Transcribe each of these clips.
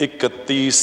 31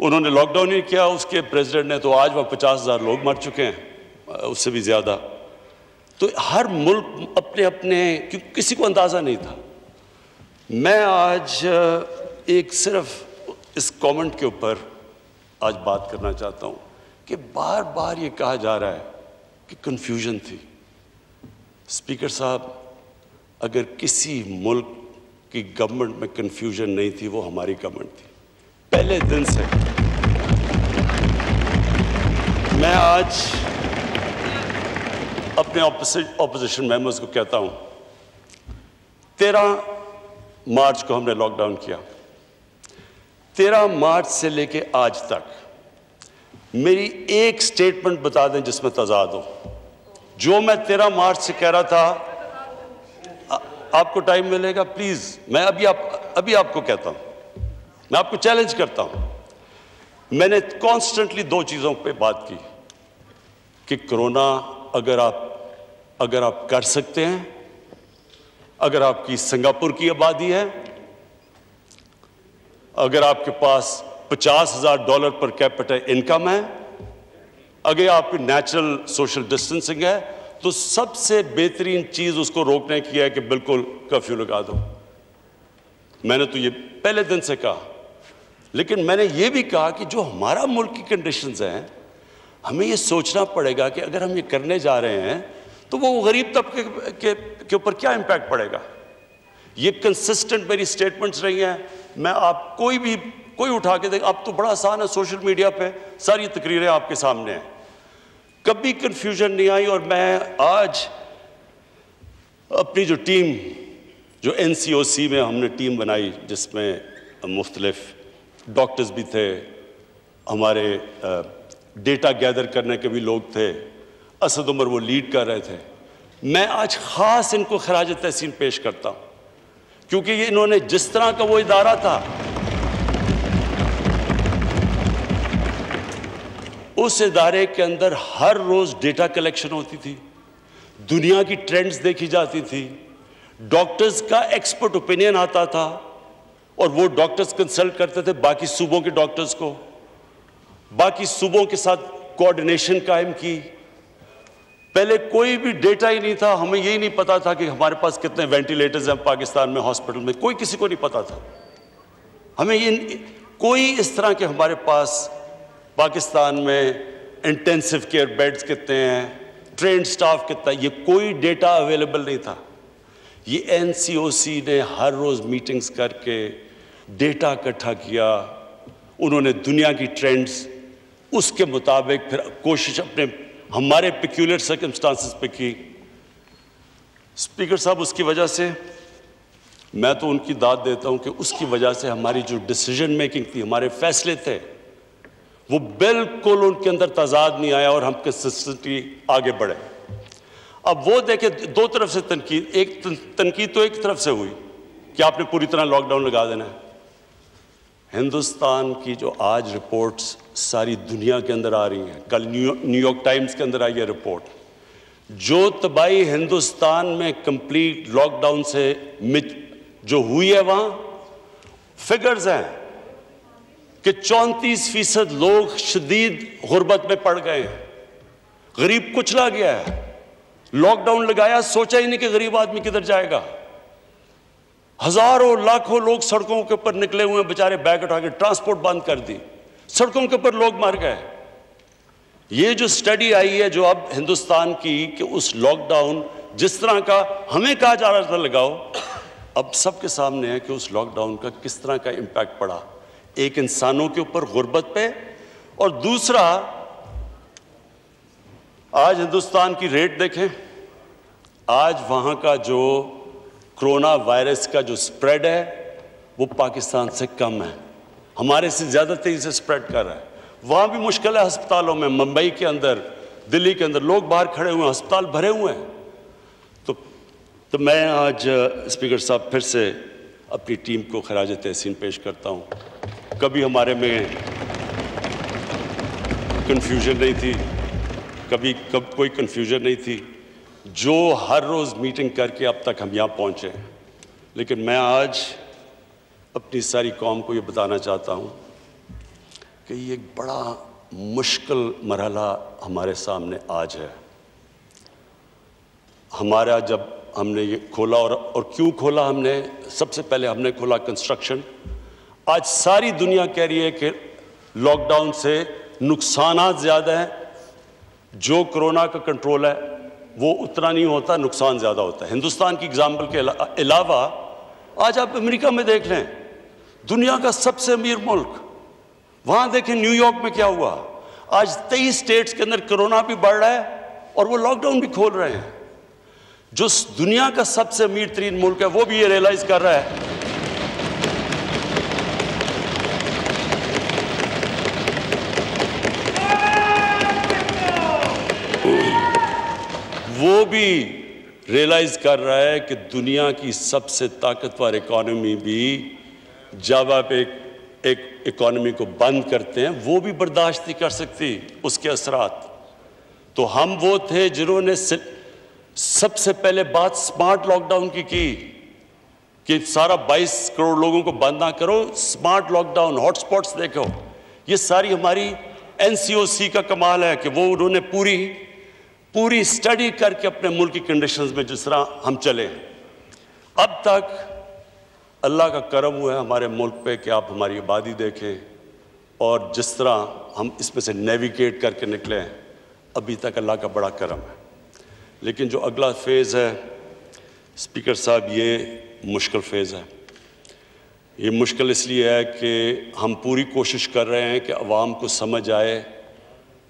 انہوں نے lock down ہی کیا اس کے پریزیڈنٹ نے, تو آج وہ 50,000 لوگ مر چکے ہیں, اس سے بھی زیادہ. تو ہر ملک اپنے اپنے, کسی کو اندازہ نہیں تھا. میں آج ایک صرف اس کامنٹ کے اوپر آج بات کرنا چاہتا ہوں کہ بار بار یہ کہا جا رہا ہے کہ کنفیوژن تھی. اسپیکر صاحب, اگر کسی ملک کی گورنمنٹ میں کنفیوژن نہیں تھی وہ ہماری گورنمنٹ تھی پہلے دن سے. میں آج اپنے اپوزیشن ممبرز کو کہتا ہوں, 13 مارچ کو ہم نے لاک ڈاؤن کیا. 13 مارچ سے لے کے آج تک میری ایک سٹیٹمنٹ بتا دیں جس میں تضاد ہو. جو میں 13 مارچ سے کہہ رہا تھا, آپ کو ٹائم ملے گا پلیز, میں ابھی آپ کو کہتا ہوں, میں آپ کو چیلنج کرتا ہوں. میں نے کانسٹنٹلی 2 چیزوں پہ بات کی کہ کرونا اگر آپ کر سکتے ہیں, اگر آپ کی سنگاپور کی آبادی ہے, اگر آپ کے پاس $50,000 پر کیپٹا انکم ہے, اگر آپ کی نیچرل سوشل ڈسٹنسنگ ہے, تو سب سے بہترین چیز اس کو روکنے کی ہے کہ بالکل کرفیو لگا دو. میں نے تو یہ پہلے دن سے کہا, لیکن میں نے یہ بھی کہا کہ جو ہمارا ملک کی کنڈیشنز ہیں, ہمیں یہ سوچنا پڑے گا کہ اگر ہم یہ کرنے جا رہے ہیں تو وہ غریب طبقے کے اوپر کیا امپیکٹ پڑے گا. یہ کنسسٹنٹ میری سٹیٹمنٹس رہی ہیں. میں آپ کوئی اٹھا کے دیکھ, اب تو بڑا آسان ہے, سوشل میڈیا پہ ساری تقریریں آپ کے سامنے ہیں, کبھی کنفیوژن نہیں آئی. اور میں آج اپنی جو ٹیم, جو NCOC میں ہم نے ٹیم بنائی جس میں مختلف ڈاکٹرز بھی تھے, ہمارے ڈیٹا گیدر کرنے کے بھی لوگ تھے, اسد عمر وہ لیڈ کر رہے تھے. میں آج خاص ان کو خراج تحسین پیش کرتا ہوں کیونکہ یہ انہوں نے جس طرح کا وہ ادارہ تھا, اس ادارے کے اندر ہر روز ڈیٹا کلیکشن ہوتی تھی, دنیا کی ٹرینڈز دیکھی جاتی تھی, ڈاکٹرز کا ایکسپرٹ اوپینین آتا تھا, اور وہ ڈاکٹرز کنسلٹ کرتے تھے باقی صوبوں کے ڈاکٹرز کو, باقی صوبوں کے ساتھ کوآرڈینیشن قائم کی. پہلے کوئی بھی ڈیٹا ہی نہیں تھا, ہمیں یہی نہیں پتا تھا کہ ہمارے پاس کتنے وینٹیلیٹرز ہیں پاکستان میں ہاسپٹل میں, کوئی کسی کو نہیں پتا تھا. ہمیں یہ کوئی اس طرح کے ہمارے پاس پاکستان میں انٹینسیو کیئر بیڈز کتنے ہیں, ٹرینڈ سٹاف کتنا ہے, یہ کوئی ڈیٹا اویلیبل نہیں تھا. یہ NCOC نے ہر روز میٹنگز کر کے ڈیٹا اکٹھا کیا, انہوں نے دنیا کی ٹرینڈز اس کے مطابق پھر کوشش اپنے ہمارے پیکیولر سرکمسٹانسز پہ کی. اسپیکر صاحب, اس کی وجہ سے میں تو ان کی داد دیتا ہوں کہ اس کی وجہ سے ہماری جو ڈیسیجن میکنگ تھی, ہمارے فیصلے تھے, وہ بالکل ان کے اندر تضاد نہیں آیا اور ہم کنسسٹنٹلی آگے بڑھے. اب وہ دیکھیں, 2 طرف سے تنقید, ایک تنقید تو ایک طرف سے ہوئی کہ آپ نے پوری طرح لاک ڈاؤن لگا دینا ہے. ہندوستان کی جو آج رپورٹس ساری دنیا کے اندر آ رہی ہیں, کل نیو یارک ٹائمز کے اندر آئی ہے رپورٹ, جو تباہی ہندوستان میں کمپلیٹ لاک ڈاؤن سے جو ہوئی ہے, وہاں فگرز ہیں کہ 34% لوگ شدید غربت میں پڑ گئے ہیں, غریب کچلا گیا ہے. لاک ڈاؤن لگایا, سوچا ہی نہیں کہ غریب آدمی کدھر جائے گا. ہزاروں لاکھوں لوگ سڑکوں کے اوپر نکلے ہوئے ہیں, بیچارے بیگ اٹھا کے, ٹرانسپورٹ بند کر دی, سڑکوں کے اوپر لوگ مر گئے. یہ جو سٹڈی آئی ہے جو اب ہندوستان کی, کہ اس لاک ڈاؤن جس طرح کا ہمیں کہا جا رہا تھا لگاؤ, اب سب کے سامنے ہے کہ اس لاک ڈاؤن کا کس طرح کا امپیکٹ پڑا, ایک انسانوں کے اوپر غربت پہ, اور دوسرا آج ہندوستان کی ریٹ دیکھیں, آج وہاں کا جو کرونا وائرس کا جو سپریڈ ہے وہ پاکستان سے کم ہے, ہمارے سے زیادہ تیزی سے سپریڈ کر رہا ہے. وہاں بھی مشکل ہے ہسپتالوں میں, ممبئی کے اندر, دلی کے اندر لوگ باہر کھڑے ہوئے ہیں, ہسپتال بھرے ہوئے ہیں. تو میں آج اسپیکر صاحب پھر سے اپنی ٹیم کو خراج تحسین پیش کرتا ہوں. کبھی ہمارے میں کنفیوژن نہیں تھی, کبھی کوئی کنفیوژن نہیں تھی, جو ہر روز میٹنگ کر کے اب تک ہم یہاں پہنچے. لیکن میں آج اپنی ساری قوم کو یہ بتانا چاہتا ہوں کہ یہ ایک بڑا مشکل مرحلہ ہمارے سامنے آج ہے. ہمارا جب ہم نے یہ کھولا اور کیوں کھولا ہم نے، سب سے پہلے ہم نے کھولا کنسٹرکشن. آج ساری دنیا کہہ رہی ہے کہ لاک ڈاؤن سے نقصانات زیادہ ہیں، جو کرونا کا کنٹرول ہے وہ اتنا نہیں ہوتا، نقصان زیادہ ہوتا ہے. ہندوستان کی اگزامپل کے علاوہ آج آپ امریکہ میں دیکھ لیں، دنیا کا سب سے امیر ملک، وہاں دیکھیں نیو یارک میں کیا ہوا. آج 23 اسٹیٹس کے اندر کرونا بھی بڑھ رہا ہے اور وہ لاک ڈاؤن بھی کھول رہے ہیں. جو دنیا کا سب سے امیر ترین ملک ہے وہ بھی یہ ریئلائز کر رہا ہے کہ دنیا کی سب سے طاقتور اکانومی بھی جب آپ ایک اکانومی کو بند کرتے ہیں وہ بھی برداشت نہیں کر سکتی اس کے اثرات. تو ہم وہ تھے جنہوں نے سب سے پہلے بات سمارٹ لاک ڈاؤن کی کہ سارا 22 کروڑ لوگوں کو بند نہ کرو، smart lock down, hot spots دیکھو. یہ ساری ہماری NCOC کا کمال ہے کہ وہ انہوں نے پوری اسٹڈی کر کے اپنے ملک کی کنڈیشنز میں جس طرح ہم چلے. اب تک اللہ کا کرم ہوا ہے ہمارے ملک پہ کہ آپ ہماری آبادی دیکھیں اور جس طرح ہم اس میں سے نیویگیٹ کر کے نکلے ہیں، ابھی تک اللہ کا بڑا کرم ہے. لیکن جو اگلا فیز ہے اسپیکر صاحب، یہ مشکل فیز ہے. یہ مشکل اس لیے ہے کہ ہم پوری کوشش کر رہے ہیں کہ عوام کو سمجھ آئے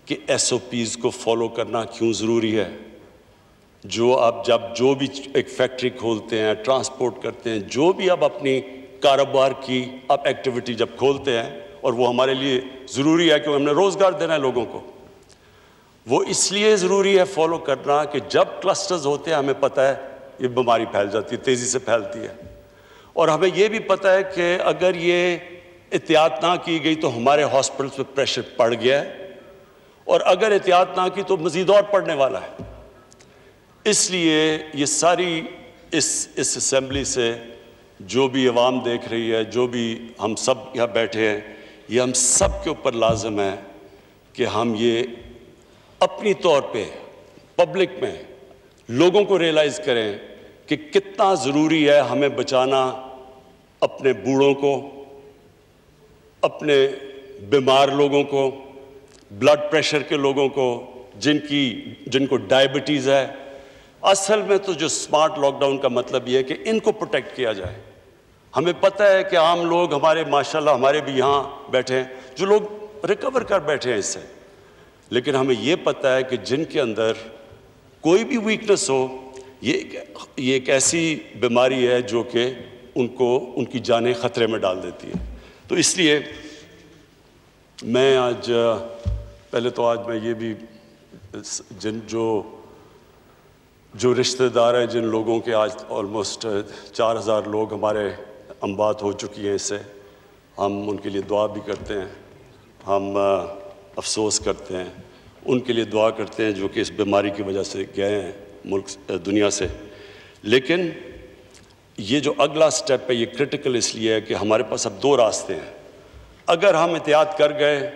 کہ SOPs کو فالو کرنا کیوں ضروری ہے. جو بھی ایک فیکٹری کھولتے ہیں، ٹرانسپورٹ کرتے ہیں، جو بھی اب اپنی کاروبار کی اب ایکٹیویٹی جب کھولتے ہیں، اور وہ ہمارے لیے ضروری ہے کہ ہم نے روزگار دینا ہے لوگوں کو، وہ اس لیے ضروری ہے فالو کرنا کہ جب کلسٹرز ہوتے ہیں ہمیں پتہ ہے یہ بیماری پھیل جاتی ہے، تیزی سے پھیلتی ہے. اور ہمیں یہ بھی پتہ ہے کہ اگر یہ احتیاط نہ کی گئی تو ہمارے ہاسپٹلس پہ پریشر پڑ گیا ہے، اور اگر احتیاط نہ کی تو مزید اور پڑنے والا ہے. اس لیے یہ ساری اس اسمبلی سے جو بھی عوام دیکھ رہی ہے، جو بھی ہم سب یہاں بیٹھے ہیں، یہ ہم سب کے اوپر لازم ہے کہ ہم یہ اپنی طور پہ پبلک میں لوگوں کو ریئلائز کریں کہ کتنا ضروری ہے ہمیں بچانا اپنے بوڑھوں کو، اپنے بیمار لوگوں کو، بلڈ پریشر کے لوگوں کو، جن کو ڈائبٹیز ہے. اصل میں تو جو سمارٹ لاک ڈاؤن کا مطلب یہ ہے کہ ان کو پروٹیکٹ کیا جائے. ہمیں پتہ ہے کہ عام لوگ ہمارے ماشاءاللہ ہمارے بھی یہاں بیٹھے ہیں جو لوگ ریکور کر بیٹھے ہیں اس سے، لیکن ہمیں یہ پتہ ہے کہ جن کے اندر کوئی بھی ویکنس ہو، یہ ایک ایسی بیماری ہے جو کہ ان کی جانیں خطرے میں ڈال دیتی ہے. تو اس لیے میں آج میں یہ بھی جو رشتہ دار ہیں، جن لوگوں کے آج آلموسٹ 4000 لوگ ہمارے اموات ہو چکی ہیں اس سے، ہم ان کے لیے دعا بھی کرتے ہیں، ہم افسوس کرتے ہیں، ان کے لیے دعا کرتے ہیں جو کہ اس بیماری کی وجہ سے گئے ہیں دنیا سے. لیکن یہ جو اگلا سٹیپ ہے یہ کرٹیکل اس لیے ہے کہ ہمارے پاس اب 2 راستے ہیں. اگر ہم احتیاط کر گئے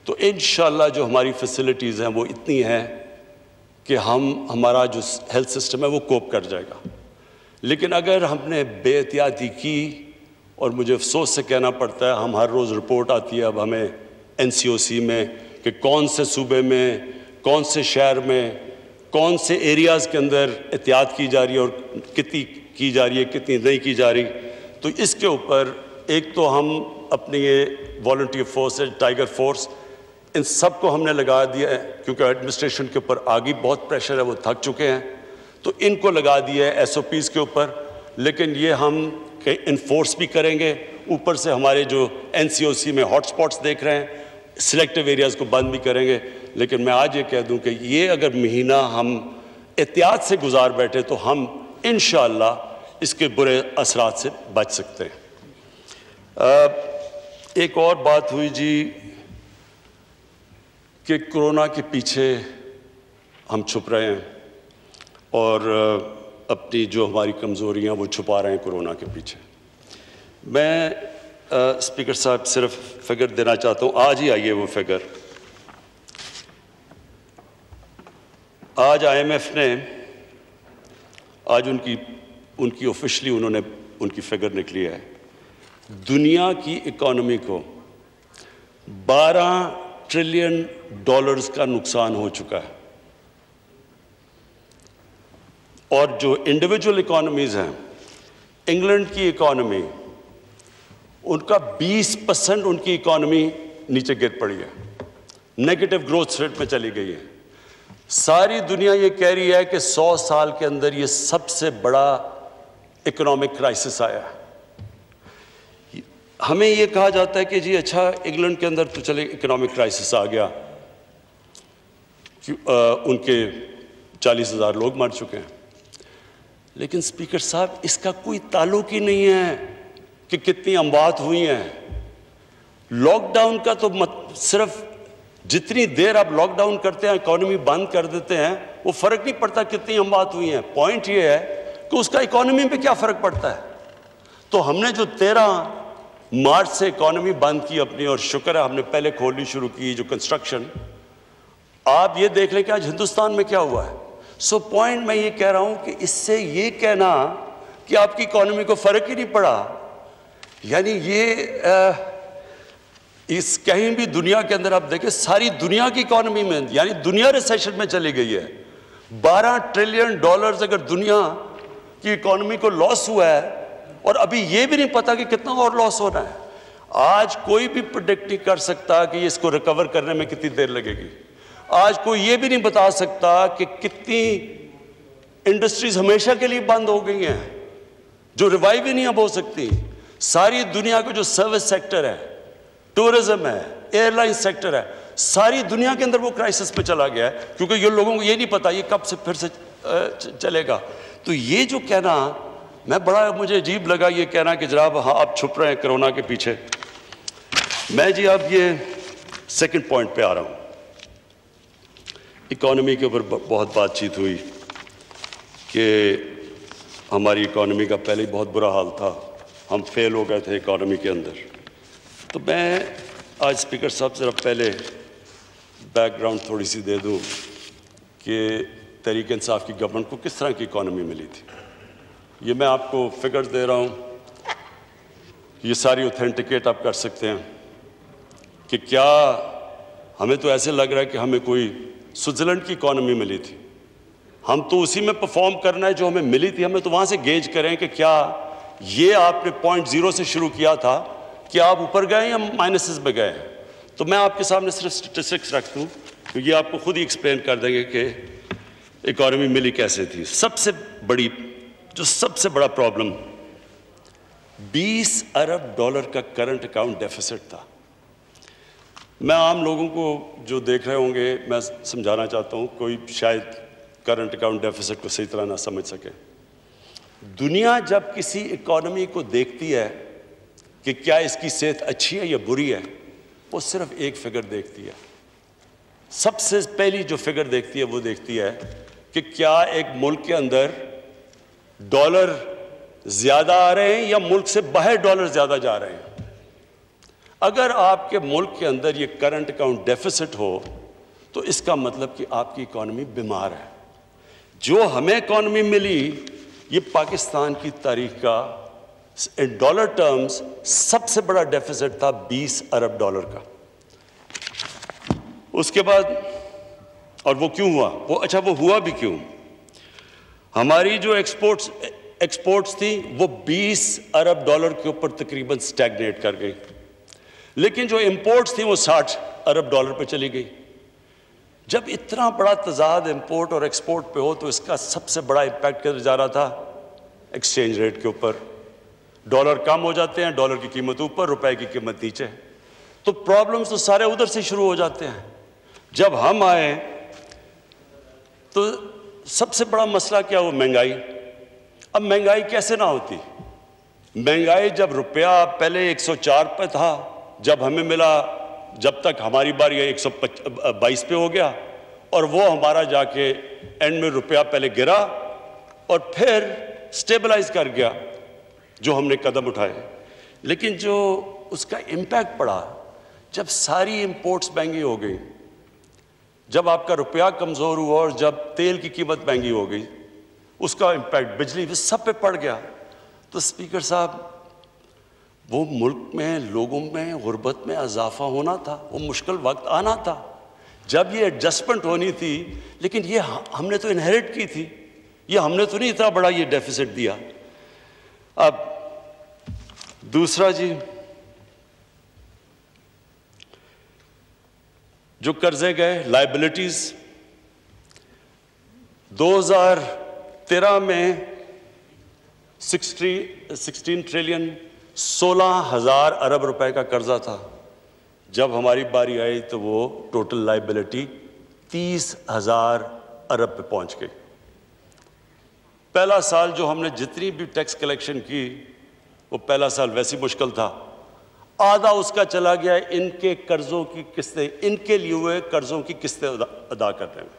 تو انشاءاللہ جو ہماری فیسلٹیز ہیں وہ اتنی ہیں کہ ہمارا جو ہیلتھ سسٹم ہے وہ کوپ کر جائے گا. لیکن اگر ہم نے بے احتیاطی کی، اور مجھے افسوس سے کہنا پڑتا ہے ہم ہر روز رپورٹ آتی ہے اب ہمیں NCOC میں کہ کون سے صوبے میں، کون سے شہر میں، کون سے ایریاز کے اندر احتیاط کی جا رہی ہے اور کتنی کی جا رہی ہے، کتنی نہیں کی جا رہی. تو اس کے اوپر ایک تو ہم اپنی یہ والنٹیئر فورس ہے، ٹائیگر فورس، ان سب کو ہم نے لگا دیا ہے کیونکہ ایڈمنسٹریشن کے اوپر آگے بہت پریشر ہے، وہ تھک چکے ہیں، تو ان کو لگا دیا ہے SOPs کے اوپر. لیکن یہ ہم انفورس بھی کریں گے، اوپر سے ہمارے جو NCOC میں ہاٹ سپاٹس دیکھ رہے ہیں، سلیکٹیو ایریاز کو بند بھی کریں گے. لیکن میں آج یہ کہہ دوں کہ یہ اگر مہینہ ہم احتیاط سے گزار بیٹھے تو ہم انشاءاللہ اس کے برے اثرات سے بچ سکتے ہیں. ایک اور بات ہوئی جی کہ کرونا کے پیچھے ہم چھپ رہے ہیں اور اپنی جو ہماری کمزوریاں وہ چھپا رہے ہیں کرونا کے پیچھے. میں اسپیکر صاحب صرف فگر دینا چاہتا ہوں، آج ہی آئیے وہ فگر. آج آئی ایم ایف نے آج ان کی آفیشلی انہوں نے ان کی فگر نکلی ہے. دنیا کی اکانومی کو $12 ٹریلین کا نقصان ہو چکا ہے، اور جو انڈیویجول اکانومیز ہیں، انگلینڈ کی اکانومی، ان کا 20% ان کی اکانومی نیچے گر پڑی ہے، نیگیٹو گروتھ ریٹ میں چلی گئی ہے. ساری دنیا یہ کہہ رہی ہے کہ 100 سال کے اندر یہ سب سے بڑا اکنامک کرائسس آیا ہے. ہمیں یہ کہا جاتا ہے کہ جی اچھا انگلینڈ کے اندر تو چلے اکنامک کرائسس آ گیا، ان کے 40,000 لوگ مر چکے ہیں. لیکن اسپیکر صاحب اس کا کوئی تعلق ہی نہیں ہے کہ کتنی اموات ہوئی ہیں. لاک ڈاؤن کا تو صرف جتنی دیر آپ لاک ڈاؤن کرتے ہیں، اکانومی بند کر دیتے ہیں، وہ فرق نہیں پڑتا کتنی اموات ہوئی ہیں. پوائنٹ یہ ہے کہ اس کا اکانومی پہ کیا فرق پڑتا ہے. تو ہم نے جو 13 مارچ سے اکانومی بند کی اپنی، اور شکر ہے ہم نے پہلے کھولنی شروع کی جو کنسٹرکشن. آپ یہ دیکھ لیں کہ آج ہندوستان میں کیا ہوا ہے. سو پوائنٹ میں یہ کہہ رہا ہوں کہ اس سے یہ کہنا کہ آپ کی اکانومی کو فرق ہی نہیں پڑا، یعنی یہ اس کہیں بھی دنیا کے اندر آپ دیکھیں ساری دنیا کی اکانومی میں، یعنی دنیا ریسیشن میں چلی گئی ہے. $12 ٹریلین اگر دنیا کی اکانومی کو لاس ہوا ہے، اور ابھی یہ بھی نہیں پتا کہ کتنا اور لاس ہونا ہے. آج کوئی بھی پریڈکٹ نہیں کر سکتا کہ اس کو ریکور کرنے میں کتنی دیر لگے گی. آج کوئی یہ بھی نہیں بتا سکتا کہ کتنی انڈسٹریز ہمیشہ کے لیے بند ہو گئی ہیں جو ریوائیو ہی نہیں اب ہو سکتی. ساری دنیا کا جو سروس سیکٹر ہے، ٹورزم ہے، ایئر لائن سیکٹر ہے، ساری دنیا کے اندر وہ کرائسس پہ چلا گیا ہے، کیونکہ یہ لوگوں کو یہ نہیں پتا یہ کب سے پھر سے چلے گا. تو یہ جو کہنا مجھے عجیب لگا، یہ کہنا کہ جناب ہاں آپ چھپ رہے ہیں کرونا کے پیچھے. میں جی اب یہ سیکنڈ پوائنٹ پہ آ رہا ہوں. اکانومی کے اوپر بہت بات چیت ہوئی کہ ہماری اکانومی کا پہلے ہی بہت برا حال تھا، ہم فیل ہو گئے تھے اکانومی کے اندر. تو میں آج اسپیکر صاحب ذرا پہلے بیک گراؤنڈ تھوڑی سی دے دوں کہ تحریک انصاف کی گورنمنٹ کو کس طرح کی اکانومی ملی تھی. یہ میں آپ کو فگر دے رہا ہوں، یہ ساری اوتھینٹیکیٹ آپ کر سکتے ہیں کہ کیا ہمیں تو ایسے لگ رہا ہے کہ ہمیں کوئی سوئٹزرلینڈ کی اکانومی ملی تھی. ہم تو اسی میں پرفارم کرنا ہے جو ہمیں ملی تھی. ہمیں تو وہاں سے گیج کریں کہ کیا یہ آپ نے 0.0 سے شروع کیا تھا، کیا آپ اوپر گئے یا مائنسز میں گئے ہیں. تو میں آپ کے سامنے صرف سٹیٹسٹکس رکھ دوں تو یہ آپ کو خود ہی ایکسپلین کر دیں گے کہ اکانومی ملی کیسے تھی. سب سے بڑا پرابلم $20 ارب کا کرنٹ اکاؤنٹ ڈیفیسٹ تھا. میں عام لوگوں کو جو دیکھ رہے ہوں گے میں سمجھانا چاہتا ہوں، کوئی شاید کرنٹ اکاؤنٹ ڈیفیسٹ کو صحیح طرح نہ سمجھ سکے. دنیا جب کسی اکانومی کو دیکھتی ہے کہ کیا اس کی صحت اچھی ہے یا بری ہے، وہ صرف ایک فگر دیکھتی ہے. سب سے پہلی جو فگر دیکھتی ہے وہ دیکھتی ہے کہ کیا ایک ملک کے اندر ڈالر زیادہ آ رہے ہیں یا ملک سے باہر ڈالر زیادہ جا رہے ہیں. اگر آپ کے ملک کے اندر یہ کرنٹ اکاؤنٹ ڈیفیسٹ ہو تو اس کا مطلب کہ آپ کی اکانومی بیمار ہے. جو ہمیں اکانومی ملی یہ پاکستان کی تاریخ کا ان ڈالر ٹرمز سب سے بڑا ڈیفیسٹ تھا $20 ارب کا. اس کے بعد اور وہ کیوں ہوا؟ وہ ہوا بھی کیوں؟ ہماری جو ایکسپورٹس تھی وہ $20 ارب کے اوپر تقریباً سٹیگنیٹ کر گئی، لیکن جو امپورٹس تھی وہ $60 ارب پہ چلی گئی. جب اتنا بڑا تضاد امپورٹ اور ایکسپورٹ پہ ہو تو اس کا سب سے بڑا امپیکٹ کدھر جا رہا تھا؟ ایکسچینج ریٹ کے اوپر. ڈالر کم ہو جاتے ہیں، ڈالر کی قیمت اوپر، روپے کی قیمت نیچے. تو پرابلمز تو سارے ادھر سے شروع ہو جاتے ہیں. جب ہم آئے تو سب سے بڑا مسئلہ کیا ہوا؟ مہنگائی. اب مہنگائی کیسے نہ ہوتی؟ مہنگائی جب روپیہ پہلے 104 پہ تھا، جب ہمیں ملا، جب تک ہماری باری 122 پہ ہو گیا، اور وہ ہمارا جا کے اینڈ میں روپیہ پہلے گرا اور پھر سٹیبلائز کر گیا جو ہم نے قدم اٹھائے. لیکن جو اس کا امپیکٹ پڑا جب ساری امپورٹس مہنگی ہو گئی، جب آپ کا روپیہ کمزور ہوا اور جب تیل کی قیمت مہنگی ہو گئی، اس کا امپیکٹ بجلی سب پہ پڑ گیا۔ تو اسپیکر صاحب، وہ ملک میں لوگوں میں غربت میں اضافہ ہونا تھا، وہ مشکل وقت آنا تھا جب یہ ایڈجسٹمنٹ ہونی تھی، لیکن یہ ہم نے تو انہیریٹ کی تھی، یہ ہم نے تو نہیں اتنا بڑا یہ ڈیفیسٹ دیا۔ اب دوسرا جی، جو قرضے گئے، لائبلٹیز، 2013 میں 16 ٹریلین 16,000 ارب روپے کا قرضہ تھا۔ جب ہماری باری آئی تو وہ ٹوٹل لائبلٹی 30,000 ارب پہ پہنچ گئی۔ پہلا سال جو ہم نے جتنی بھی ٹیکس کلیکشن کی، وہ پہلا سال ویسی مشکل تھا، آدھا اس کا چلا گیا ان کے قرضوں کی قسطیں، ان کے لیے ہوئے قرضوں کی قسطیں ادا کرنے میں۔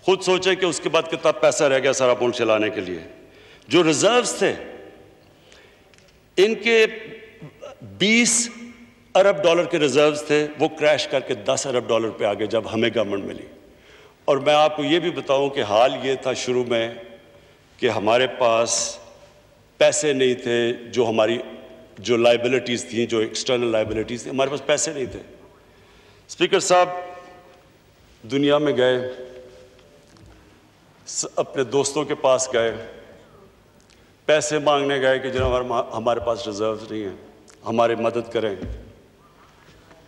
خود سوچیں کہ اس کے بعد کتنا پیسہ رہ گیا سارا ملک چلانے کے لیے۔ جو ریزروز تھے، ان کے 20 ارب ڈالر کے ریزروز تھے، وہ کریش کر کے 10 ارب ڈالر پہ آگے جب ہمیں گورنمنٹ ملی۔ اور میں آپ کو یہ بھی بتاؤں کہ حال یہ تھا شروع میں کہ ہمارے پاس پیسے نہیں تھے، جو لائبلٹیز تھیں، جو ایکسٹرنل لائبلٹیز تھیں، ہمارے پاس پیسے نہیں تھے۔ اسپیکر صاحب، دنیا میں گئے، اپنے دوستوں کے پاس گئے، پیسے مانگنے گئے کہ جناب ہمارے پاس ریزروز نہیں ہیں، ہماری مدد کریں۔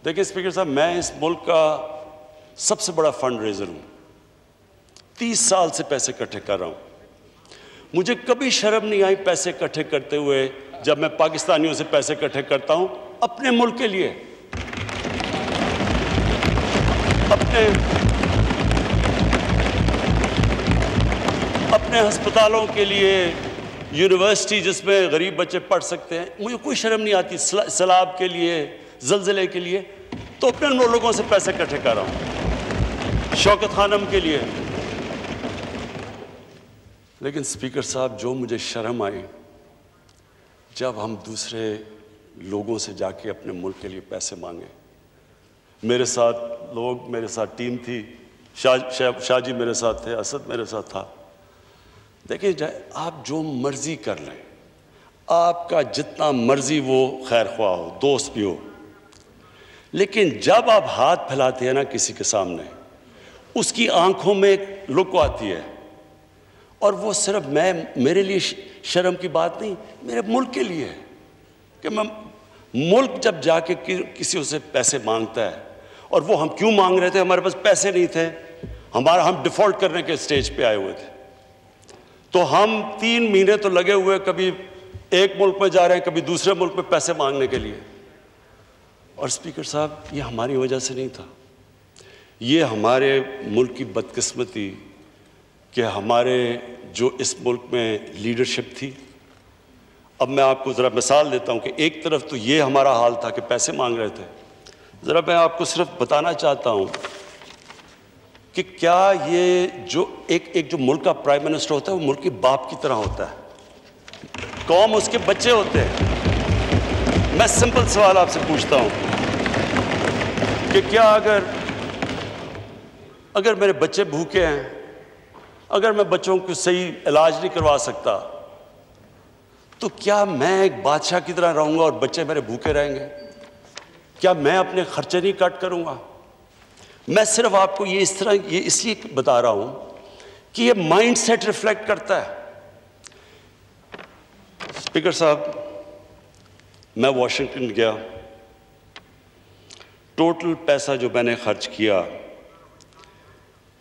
دیکھیں اسپیکر صاحب، میں اس ملک کا سب سے بڑا فنڈ ریزر ہوں، 30 سال سے پیسے اکٹھے کر رہا ہوں۔ مجھے کبھی شرم نہیں آئی پیسے اکٹھے کرتے ہوئے، جب میں پاکستانیوں سے پیسے اکٹھے کرتا ہوں اپنے ملک کے لیے، اپنے ہسپتالوں کے لیے، یونیورسٹی جس میں غریب بچے پڑھ سکتے ہیں، مجھے کوئی شرم نہیں آتی، سیلاب کے لیے، زلزلے کے لیے، تو اپنے لوگوں سے پیسے اکٹھے کر رہا ہوں، شوکت خانم کے لیے۔ لیکن اسپیکر صاحب، جو مجھے شرم آئی جب ہم دوسرے لوگوں سے جا کے اپنے ملک کے لیے پیسے مانگے۔ میرے ساتھ لوگ، میرے ساتھ ٹیم تھی، شاہ جی میرے ساتھ تھے، اسد میرے ساتھ تھا۔ دیکھیں، آپ جو مرضی کر لیں، آپ کا جتنا مرضی وہ خیر خواہ ہو، دوست بھی ہو، لیکن جب آپ ہاتھ پھیلاتے ہیں نا کسی کے سامنے، اس کی آنکھوں میں ایک لک آتی ہے، اور وہ صرف میرے لیے شرم کی بات نہیں، میرے ملک کے لیے ہے کہ میں ملک جب جا کے کسی سے پیسے مانگتا ہے، اور وہ ہم کیوں مانگ رہے تھے؟ ہمارے پاس پیسے نہیں تھے، ہم ڈیفالٹ کرنے کے سٹیج پہ آئے ہوئے تھے، تو ہم 3 مہینے تو لگے ہوئے، کبھی ایک ملک میں جا رہے ہیں، کبھی دوسرے ملک میں پیسے مانگنے کے لیے۔ اور اسپیکر صاحب، یہ ہماری وجہ سے نہیں تھا، یہ ہمارے ملک کی بدقسمتی کہ ہمارے جو اس ملک میں لیڈرشپ تھی۔ اب میں آپ کو ذرا مثال دیتا ہوں کہ ایک طرف تو یہ ہمارا حال تھا کہ پیسے مانگ رہے تھے، ذرا میں آپ کو صرف بتانا چاہتا ہوں کہ کیا یہ جو ایک جو ملک کا پرائم منسٹر ہوتا ہے، وہ ملک کے باپ کی طرح ہوتا ہے، قوم اس کے بچے ہوتے ہیں۔ میں سمپل سوال آپ سے پوچھتا ہوں کہ کیا اگر میرے بچے بھوکے ہیں، اگر میں بچوں کو صحیح علاج نہیں کروا سکتا، تو کیا میں ایک بادشاہ کی طرح رہوں گا اور بچے میرے بھوکے رہیں گے؟ کیا میں اپنے خرچے نہیں کٹ کروں گا؟ میں صرف آپ کو یہ اس لیے بتا رہا ہوں کہ یہ مائنڈ سیٹ ریفلیکٹ کرتا ہے۔ اسپیکر صاحب، میں واشنگٹن گیا، ٹوٹل پیسہ جو میں نے خرچ کیا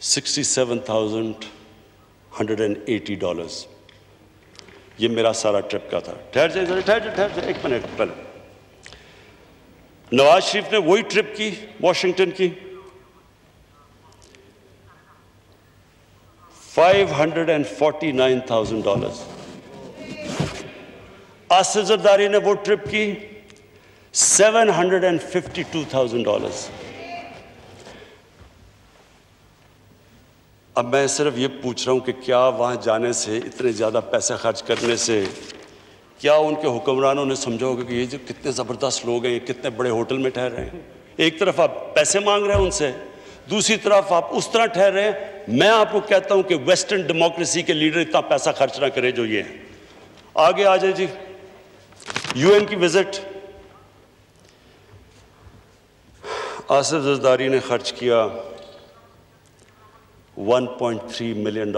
$67,180، یہ میرا سارا ٹرپ کا تھا۔ ٹھہر جائے ایک منٹ پہلے، نواز شریف نے وہی ٹرپ کی واشنگٹن کی، $549,000۔ آصف زرداری نے وہ ٹرپ کی $752,000۔ اب میں صرف یہ پوچھ رہا ہوں کہ کیا وہاں جانے سے، اتنے زیادہ پیسے خرچ کرنے سے، کیا ان کے حکمرانوں نے سمجھا ہوگا کہ یہ جو کتنے زبردست لوگ ہیں، یہ کتنے بڑے ہوٹل میں ٹھہر رہے ہیں؟ ایک طرف آپ پیسے مانگ رہے ہیں ان سے، دوسری طرف آپ اس طرح ٹھہر رہے ہیں۔ میں آپ کو کہتا ہوں کہ ویسٹرن ڈیموکریسی کے لیڈر اتنا پیسہ خرچ نہ کرے جو یہ ہیں۔ آگے آ جائے جی، یو این کی وزٹ، آصف زرداری نے خرچ کیا $1.3 ملین،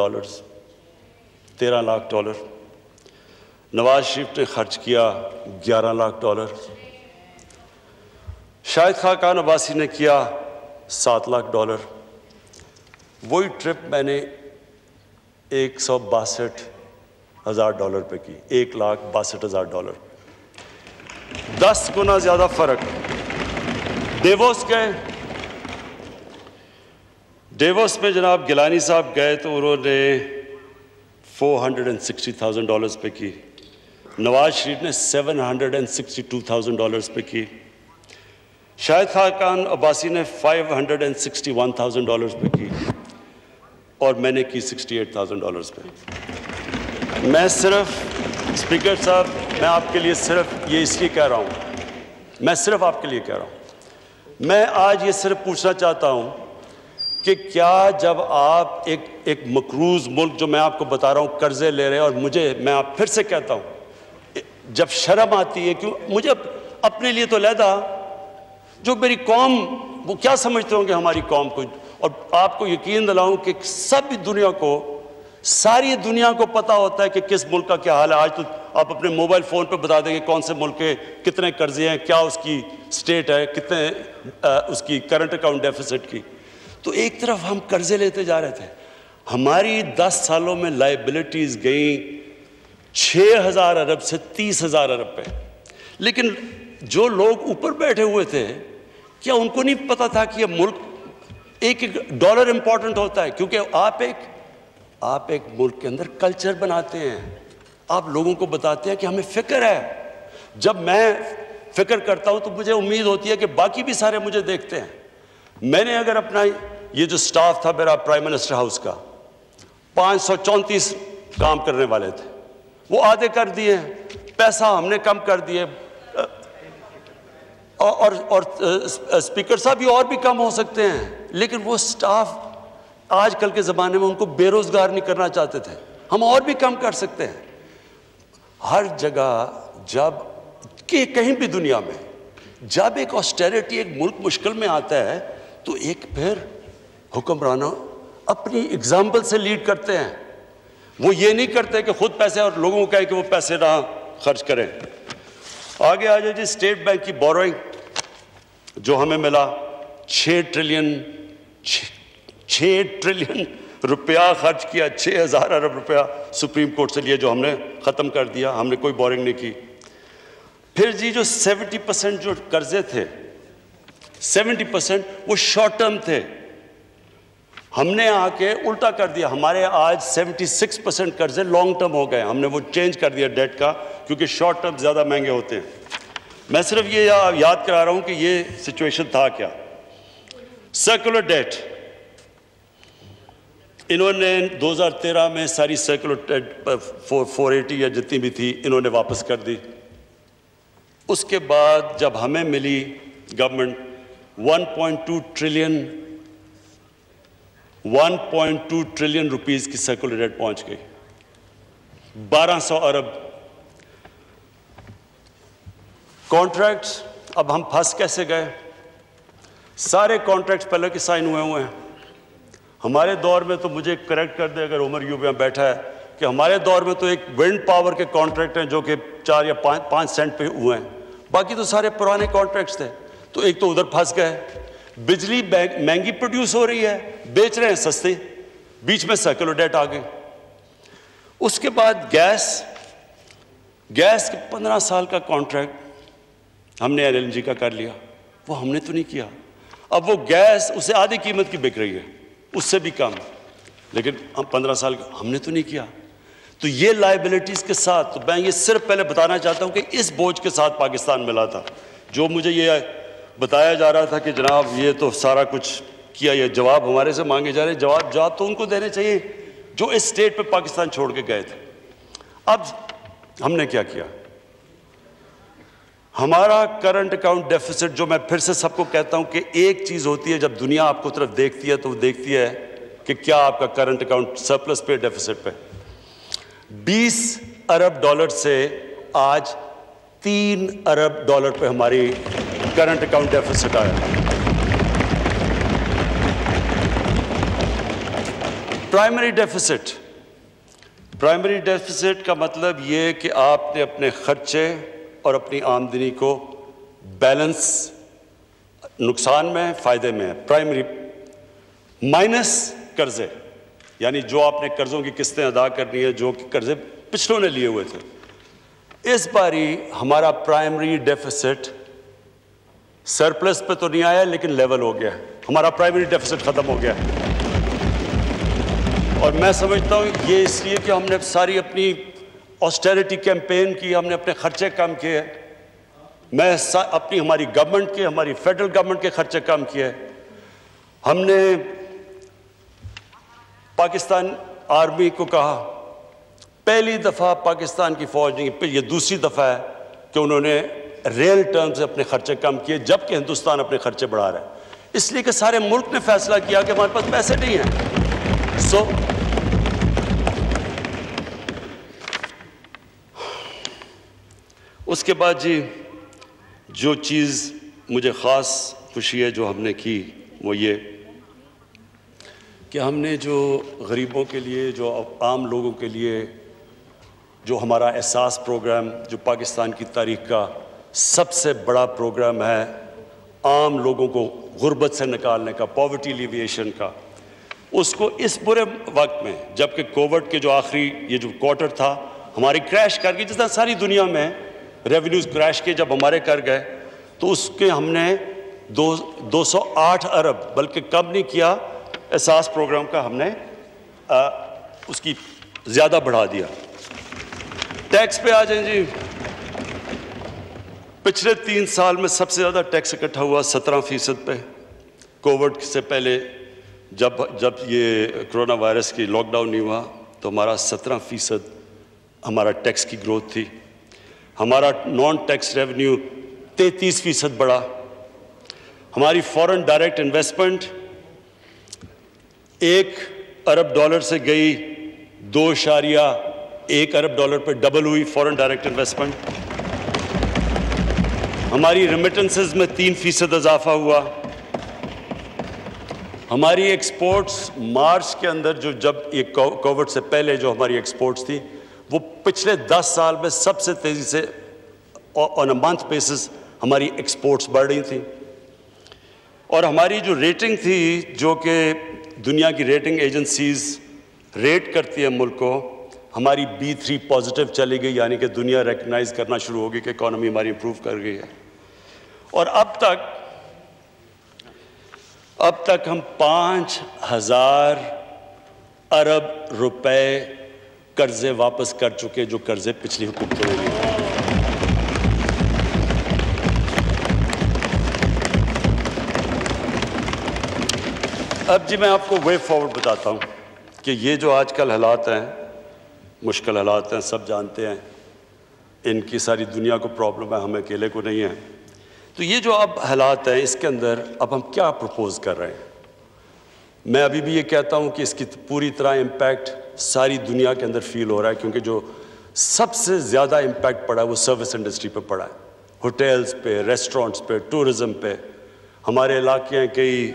$13 لاکھ۔ نواز شریف نے خرچ کیا $11 لاکھ۔ شاہد خاقان عباسی نے کیا $7 لاکھ۔ وہی ٹرپ میں نے $162,000 پہ کی، $1,62,000، 10 گنا زیادہ فرق۔ ڈیووس گئے، ڈیووس میں جناب گیلانی صاحب گئے تو انہوں نے $460,000 پہ کی، نواز شریف نے $762,000 پہ کی، شاہد خاقان عباسی نے $561,000 پہ کی، اور میں نے کی $68,000 پہ۔ میں صرف اسپیکر صاحب، میں آپ کے لیے صرف یہ اس لیے کہہ رہا ہوں، میں صرف آپ کے لیے کہہ رہا ہوں، میں آج یہ صرف پوچھنا چاہتا ہوں کہ کیا جب آپ ایک مقروض ملک جو میں آپ کو بتا رہا ہوں قرضے لے رہے ہیں، اور میں آپ پھر سے کہتا ہوں جب شرم آتی ہے، کیوں مجھے اپنے لیے تو علیحدہ، جو میری قوم وہ کیا سمجھتے ہوں گے ہماری قوم کو، اور آپ کو یقین دلاؤں کہ سب دنیا کو، ساری دنیا کو پتہ ہوتا ہے کہ کس ملک کا کیا حال ہے۔ آج تو آپ اپنے موبائل فون پہ بتا دیں کہ کون سے ملک کے کتنے قرضے ہیں، کیا اس کی سٹیٹ ہے، کتنے اس کی کرنٹ اکاؤنٹ ڈیفیسٹ کی۔ تو ایک طرف ہم قرضے لیتے جا رہے تھے، ہماری 10 سالوں میں لائبلٹیز گئیں 6,000 ارب سے 30,000 ارب پہ، لیکن جو لوگ اوپر بیٹھے ہوئے تھے کیا ان کو نہیں پتا تھا کہ یہ ملک ایک ڈالر امپورٹنٹ ہوتا ہے؟ کیونکہ آپ ایک ملک کے اندر کلچر بناتے ہیں، آپ لوگوں کو بتاتے ہیں کہ ہمیں فکر ہے۔ جب میں فکر کرتا ہوں تو مجھے امید ہوتی ہے کہ باقی بھی سارے مجھے دیکھتے ہیں۔ میں نے اگر اپنا یہ جو سٹاف تھا میرا پرائم منسٹر ہاؤس کا، 534 کام کرنے والے تھے، وہ آدھے کر دیے، پیسہ ہم نے کم کر دیے، اور اسپیکر صاحب یہ اور بھی کم ہو سکتے ہیں، لیکن وہ سٹاف آج کل کے زمانے میں ان کو بے روزگار نہیں کرنا چاہتے تھے، ہم اور بھی کم کر سکتے ہیں۔ ہر جگہ جب کہ کہیں بھی دنیا میں جب ایک آسٹیریٹی، ایک ملک مشکل میں آتا ہے تو ایک پھر حکمرانوں اپنی اگزامپل سے لیڈ کرتے ہیں، وہ یہ نہیں کرتے کہ خود پیسے اور لوگوں کو کہے کہ وہ پیسے نہ خرچ کریں۔ آگے آ جائے جی، اسٹیٹ بینک کی بوروئنگ جو ہمیں ملا 6 ٹریلین روپیہ خرچ کیا، 6,000 ارب روپیہ سپریم کورٹ سے لیے جو ہم نے ختم کر دیا، ہم نے کوئی بورنگ نہیں کی۔ پھر جی جو 70% جو قرضے تھے، 70% وہ شارٹ ٹرم تھے، ہم نے آ کے الٹا کر دیا، ہمارے آج 76% قرضے لانگ ٹرم ہو گئے، ہم نے وہ چینج کر دیا ڈیٹ کا، کیونکہ شارٹ ٹرم زیادہ مہنگے ہوتے ہیں۔ میں صرف یہ یاد کرا رہا ہوں کہ یہ سچویشن تھا کیا۔ سرکولر ڈیٹ، انہوں نے 2013 میں ساری سرکولر ڈیٹ 480 یا جتنی بھی تھی انہوں نے واپس کر دی۔ اس کے بعد جب ہمیں ملی گورنمنٹ 1.2 ٹریلین روپیز کی سرکولر ڈیٹ پہنچ گئی، 1200 ارب۔ کانٹریکٹس، اب ہم پھنس کیسے گئے؟ سارے کانٹریکٹس پہلے کے سائن ہوئے ہیں۔ ہمارے دور میں تو مجھے کریکٹ کر دے اگر عمر یوں یہاں بیٹھا ہے، کہ ہمارے دور میں تو ایک ونڈ پاور کے کانٹریکٹ ہیں جو کہ 4 یا 5 سینٹ پہ ہوئے ہیں، باقی تو سارے پرانے کانٹریکٹس تھے۔ تو ایک تو ادھر پھنس گئے، بجلی مہنگی پروڈیوس ہو رہی ہے، بیچ رہے ہیں سستے، بیچ میں سرکولر ڈیٹ آ گئی۔ اس کے بعد گیس کے 15 سال کا کانٹریکٹ ہم نے LNG کا کر لیا، وہ ہم نے تو نہیں کیا۔ اب وہ گیس اسے آدھی قیمت کی بک رہی ہے، اس سے بھی کم، لیکن ہم 15 سال کا ہم نے تو نہیں کیا۔ تو یہ لائبلٹیز کے ساتھ، تو میں یہ صرف پہلے بتانا چاہتا ہوں کہ اس بوجھ کے ساتھ پاکستان ملا تھا، جو مجھے یہ بتایا جا رہا تھا کہ جناب یہ تو سارا کچھ کیا، یہ جواب ہمارے سے مانگے جا رہے، جواب تو ان کو دینے چاہیے جو اس سٹیٹ پہ پاکستان چھوڑ کے گئے تھے۔ اب ہم نے کیا کیا؟ ہمارا کرنٹ اکاؤنٹ ڈیفیسٹ، جو میں پھر سے سب کو کہتا ہوں کہ ایک چیز ہوتی ہے جب دنیا آپ کو طرف دیکھتی ہے تو وہ دیکھتی ہے کہ کیا آپ کا کرنٹ اکاؤنٹ سرپلس پہ ڈیفیسٹ پہ۔ 20 ارب ڈالر سے آج 3 ارب ڈالر پہ ہماری کرنٹ اکاؤنٹ ڈیفیسٹ آیا۔ پرائمری ڈیفیسٹ کا مطلب یہ کہ آپ نے اپنے خرچے اور اپنی آمدنی کو بیلنس، نقصان میں فائدے میں ہے۔ پرائمری مائنس قرضے، یعنی جو آپ نے قرضوں کی قسطیں ادا کرنی ہے، جو کہ قرضے پچھلوں نے لیے ہوئے تھے۔ اس باری ہمارا پرائمری ڈیفیسٹ سرپلس پہ تو نہیں آیا لیکن لیول ہو گیا، ہمارا پرائمری ڈیفیسٹ ختم ہو گیا۔ اور میں سمجھتا ہوں یہ اس لیے کہ ہم نے ساری اپنی آسٹیرٹی کیمپین کی، ہم نے اپنے خرچے کم کیے، میں ہماری گورنمنٹ کے، ہماری فیڈرل گورنمنٹ کے خرچے کم کیے۔ ہم نے پاکستان آرمی کو کہا، پہلی دفعہ پاکستان کی فوج نہیں، یہ دوسری دفعہ ہے کہ انہوں نے ریل ٹرم سے اپنے خرچے کم کیے، جبکہ ہندوستان اپنے خرچے بڑھا رہا ہے، اس لیے کہ سارے ملک نے فیصلہ کیا کہ ہمارے پاس پیسے نہیں ہیں۔ اس کے بعد جی جو چیز مجھے خاص خوشی ہے جو ہم نے کی وہ یہ کہ ہم نے جو غریبوں کے لیے، جو عام لوگوں کے لیے، جو ہمارا احساس پروگرام، جو پاکستان کی تاریخ کا سب سے بڑا پروگرام ہے، عام لوگوں کو غربت سے نکالنے کا، پاورٹی ایلیویشن کا، اس کو اس برے وقت میں، جبکہ کووڈ کے جو آخری یہ جو کوارٹر تھا ہماری کریش کر گئی، جس طرح ساری دنیا میں ریونیوز کریش کے جب ہمارے کر گئے، تو اس کے ہم نے 208 ارب بلکہ کم نہیں کیا، احساس پروگرام کا ہم نے اس کی زیادہ بڑھا دیا۔ ٹیکس پہ آ جائیں جی، پچھلے 3 سال میں سب سے زیادہ ٹیکس اکٹھا ہوا 17% پہ۔ کووڈ سے پہلے جب یہ کرونا وائرس کی لاک ڈاؤن نہیں ہوا تو ہمارا 17% ہمارا ٹیکس کی گروتھ تھی۔ ہمارا نان ٹیکس ریونیو 33% بڑھا۔ ہماری فورن ڈائریکٹ انویسٹمنٹ 1 ارب ڈالر سے گئی 2.1 ارب ڈالر پہ ڈبل ہوئی فورن ڈائریکٹ انویسٹمنٹ۔ ہماری ریمیٹنسز میں 3% اضافہ ہوا۔ ہماری ایکسپورٹس مارچ کے اندر جب یہ کووڈ سے پہلے جو ہماری ایکسپورٹس تھی وہ پچھلے 10 سال میں سب سے تیزی سے آن اے منتھ بیسس ہماری ایکسپورٹس بڑھ رہی تھیں۔ اور ہماری جو ریٹنگ تھی، جو کہ دنیا کی ریٹنگ ایجنسیز ریٹ کرتی ہے ملک کو، ہماری B3 پازیٹیو چلی گئی، یعنی کہ دنیا ریکگنائز کرنا شروع ہوگی کہ اکانومی ہماری امپروو کر گئی ہے۔ اور اب تک ہم 5000 ارب روپے قرضے واپس کر چکے، جو قرضے پچھلی حکومتوں نے لیے۔ اب جی میں آپ کو وے فارورڈ بتاتا ہوں کہ یہ جو آج کل حالات ہیں، مشکل حالات ہیں، سب جانتے ہیں، ان کی ساری دنیا کو پرابلم ہے، ہمیں اکیلے کو نہیں ہے۔ تو یہ جو اب حالات ہیں اس کے اندر اب ہم کیا پروپوز کر رہے ہیں؟ میں ابھی بھی یہ کہتا ہوں کہ اس کی پوری طرح امپیکٹ ساری دنیا کے اندر فیل ہو رہا ہے، کیونکہ جو سب سے زیادہ امپیکٹ پڑا ہے وہ سروس انڈسٹری پہ پڑا ہے، ہوٹلز پہ، ریسٹورنٹس پہ، ٹورزم پہ۔ ہمارے علاقے ہیں کئی،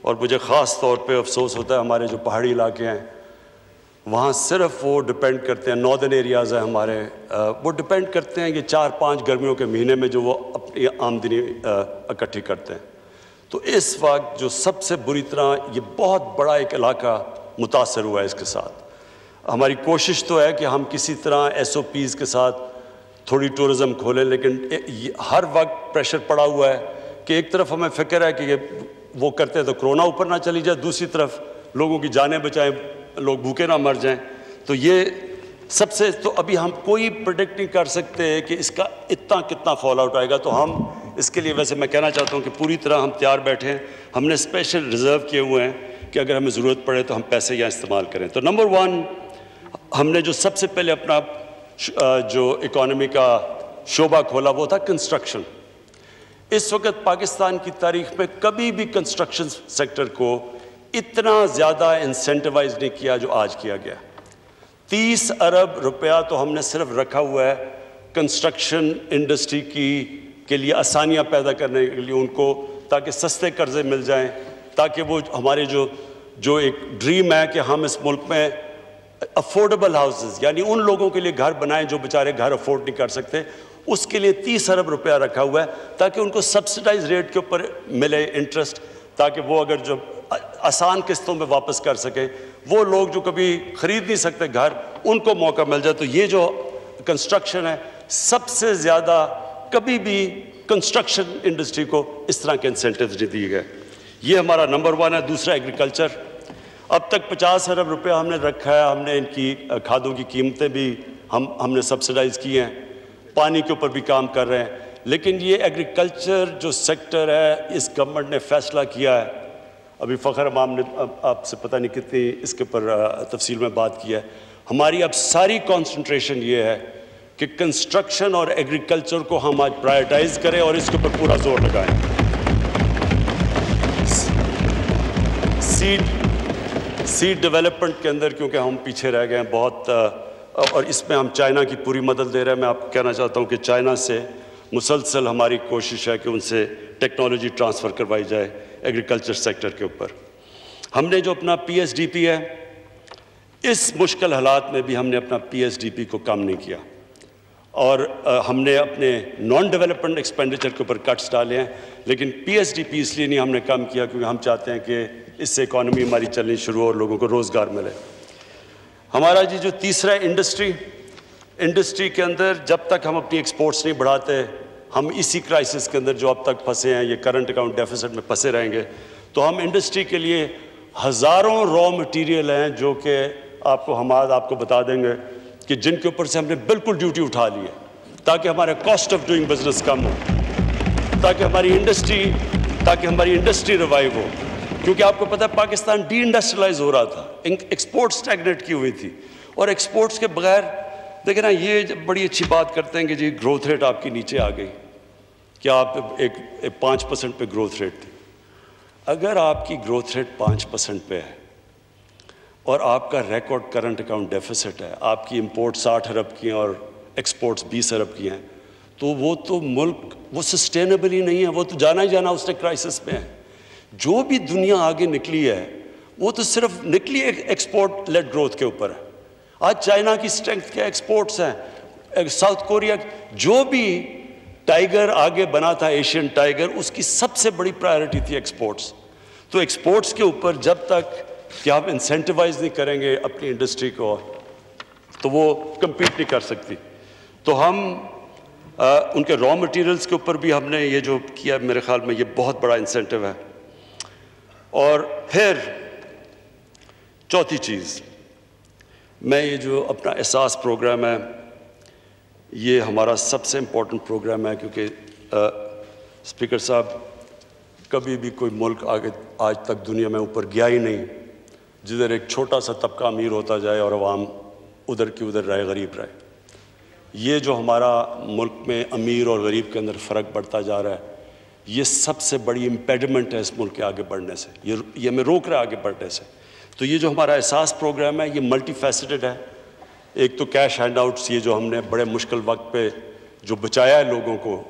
اور مجھے خاص طور پہ افسوس ہوتا ہے ہمارے جو پہاڑی علاقے ہیں وہاں صرف وہ ڈپینڈ کرتے ہیں، ناردرن ایریاز ہیں ہمارے، وہ ڈپینڈ کرتے ہیں کہ 4-5 گرمیوں کے مہینے میں جو وہ اپنی آمدنی اکٹھی کرتے ہیں۔ تو اس وقت جو سب سے بری طرح یہ بہت بڑا ایک علاقہ متاثر ہوا ہے اس کے ساتھ۔ ہماری کوشش تو ہے کہ ہم کسی طرح SOPs کے ساتھ تھوڑی ٹورزم کھولیں، لیکن ہر وقت پریشر پڑا ہوا ہے کہ ایک طرف ہمیں فکر ہے کہ وہ کرتے تو کرونا اوپر نہ چلی جائے، دوسری طرف لوگوں کی جانیں بچائیں، لوگ بھوکے نہ مر جائیں۔ تو یہ سب سے، تو ابھی ہم کوئی پریڈکٹ نہیں کر سکتے کہ اس کا کتنا فال آؤٹ آئے گا۔ تو ہم اس کے لیے ویسے میں کہنا چاہتا ہوں کہ پوری طرح ہم تیار بیٹھے ہیں، ہم نے اسپیشل ریزرو کیے ہوئے ہیں کہ اگر ہمیں ضرورت پڑے تو ہم پیسے یہاں استعمال کریں۔ تو نمبر 1 ہم نے جو سب سے پہلے اپنا جو اکانومی کا شعبہ کھولا وہ تھا کنسٹرکشن۔ اس وقت پاکستان کی تاریخ میں کبھی بھی کنسٹرکشن سیکٹر کو اتنا زیادہ انسینٹیوائز نہیں کیا جو آج کیا گیا۔ 30 ارب روپیہ تو ہم نے صرف رکھا ہوا ہے کنسٹرکشن انڈسٹری کے لیے آسانیاں پیدا کرنے کے لیے ان کو، تاکہ سستے قرضے مل جائیں، تاکہ وہ ہمارے جو ایک ڈریم ہے کہ ہم اس ملک میں افورڈیبل ہاؤسز، یعنی ان لوگوں کے لیے گھر بنائیں جو بیچارے گھر افورڈ نہیں کر سکتے، اس کے لیے 30 ارب روپیہ رکھا ہوا ہے تاکہ ان کو سبسڈائز ریٹ کے اوپر ملے انٹرسٹ، تاکہ وہ اگر جو آسان قسطوں میں واپس کر سکیں، وہ لوگ جو کبھی خرید نہیں سکتے گھر ان کو موقع مل جائے۔ تو یہ جو کنسٹرکشن ہے سب سے زیادہ کبھی بھی کنسٹرکشن انڈسٹری کو اس طرح کے انسینٹیوز نہیں دیے گئے۔ یہ ہمارا نمبر 1 ہے۔ دوسرا ایگریکلچر، اب تک 50 ارب روپیہ ہم نے رکھا ہے، ہم نے ان کی کھادوں کی قیمتیں بھی ہم نے سبسڈائز کی ہیں، پانی کے اوپر بھی کام کر رہے ہیں، لیکن یہ ایگریکلچر جو سیکٹر ہے اس گورنمنٹ نے فیصلہ کیا ہے، ابھی فخر امام نے آپ سے پتہ نہیں کتنی اس کے اوپر تفصیل میں بات کی ہے، ہماری اب ساری کانسنٹریشن یہ ہے کہ کنسٹرکشن اور ایگریکلچر کو ہم آج پرائیورٹائز کریں اور اس کے اوپر پورا زور لگائیں۔ سیڈ ڈیولپمنٹ کے اندر کیونکہ ہم پیچھے رہ گئے ہیں بہت، اور اس میں ہم چائنا کی پوری مدد دے رہے ہیں۔ میں آپ کو کہنا چاہتا ہوں کہ چائنا سے مسلسل ہماری کوشش ہے کہ ان سے ٹیکنالوجی ٹرانسفر کروائی جائے ایگریکلچر سیکٹر کے اوپر۔ ہم نے جو اپنا پی ایس ڈی پی ہے، اس مشکل حالات میں بھی ہم نے اپنا پی ایس ڈی پی کو کم نہیں کیا، اور ہم نے اپنے نان ڈیولپمنٹ ایکسپینڈیچر کے اوپر کٹس ڈالے ہیں، لیکن پی ایس ڈی پی اس لیے نہیں ہم نے کم کیا کیونکہ ہم چاہتے ہیں کہ اس سے اکانومی ہماری چلنی شروع ہو اور لوگوں کو روزگار ملے۔ ہمارا جو تیسرا ہے انڈسٹری کے اندر جب تک ہم اپنی ایکسپورٹس نہیں بڑھاتے، ہم اسی کرائسس کے اندر جو اب تک پھنسے ہیں، یہ کرنٹ اکاؤنٹ ڈیفیسٹ میں پھنسے رہیں گے۔ تو ہم انڈسٹری کے لیے ہزاروں را مٹیریل ہیں جو کہ آپ کو حماد آپ کو بتا دیں گے کہ جن کے اوپر سے ہم نے بالکل ڈیوٹی اٹھا لی ہے تاکہ ہمارا کاسٹ آف ڈوئنگ بزنس کم ہو، تاکہ ہماری انڈسٹری ریوائیو ہو، کیونکہ آپ کو پتہ ہے پاکستان ڈی انڈسٹریلائز ہو رہا تھا، ایکسپورٹ اسٹیگنیٹ کی ہوئی تھی، اور ایکسپورٹس کے بغیر دیکھیں نا، یہ بڑی اچھی بات کرتے ہیں کہ جی گروتھ ریٹ آپ کی نیچے آ گئی، کہ آپ ایک 5% پہ گروتھ ریٹ تھی۔ اگر آپ کی گروتھ ریٹ 5% پہ ہے اور آپ کا ریکارڈ کرنٹ اکاؤنٹ ڈیفیسٹ ہے، آپ کی امپورٹ 60 ارب کی ہیں اور ایکسپورٹس 20 ارب کی ہیں، تو وہ تو ملک وہ سسٹینیبل ہی نہیں ہے، وہ تو جانا ہی جانا اس نے کرائسس میں ہے۔ جو بھی دنیا آگے نکلی ہے وہ تو صرف نکلی ایکسپورٹ لیڈ گروتھ کے اوپر ہے۔ آج چائنا کی اسٹرینتھ کیا ایکسپورٹس ہیں، ساؤتھ کوریا، جو بھی ٹائیگر آگے بنا تھا ایشین ٹائیگر، اس کی سب سے بڑی پرائیورٹی تھی ایکسپورٹس۔ تو ایکسپورٹس کے اوپر جب تک کہ آپ انسینٹیوائز نہیں کریں گے اپنی انڈسٹری کو تو وہ کمپیٹ نہیں کر سکتی۔ تو ہم ان کے را مٹیریلز کے اوپر بھی ہم نے یہ جو کیا، میرے خیال میں یہ بہت بڑا انسینٹیو ہے۔ اور پھر چوتھی چیز، میں یہ جو اپنا احساس پروگرام ہے، یہ ہمارا سب سے امپورٹنٹ پروگرام ہے، کیونکہ اسپیکر صاحب کبھی بھی کوئی ملک آج تک دنیا میں اوپر گیا ہی نہیں جدھر ایک چھوٹا سا طبقہ امیر ہوتا جائے اور عوام ادھر کی ادھر رہے، غریب رہے۔ یہ جو ہمارا ملک میں امیر اور غریب کے اندر فرق بڑھتا جا رہا ہے، یہ سب سے بڑی امپیڈمنٹ ہے اس ملک کے آگے بڑھنے سے، یہ ہمیں روک رہا ہے آگے بڑھنے سے۔ تو یہ جو ہمارا احساس پروگرام ہے یہ ملٹی فیسٹڈ ہے۔ ایک تو کیش ہینڈ آؤٹس، یہ جو ہم نے بڑے مشکل وقت پہ جو بچایا ہے لوگوں کو،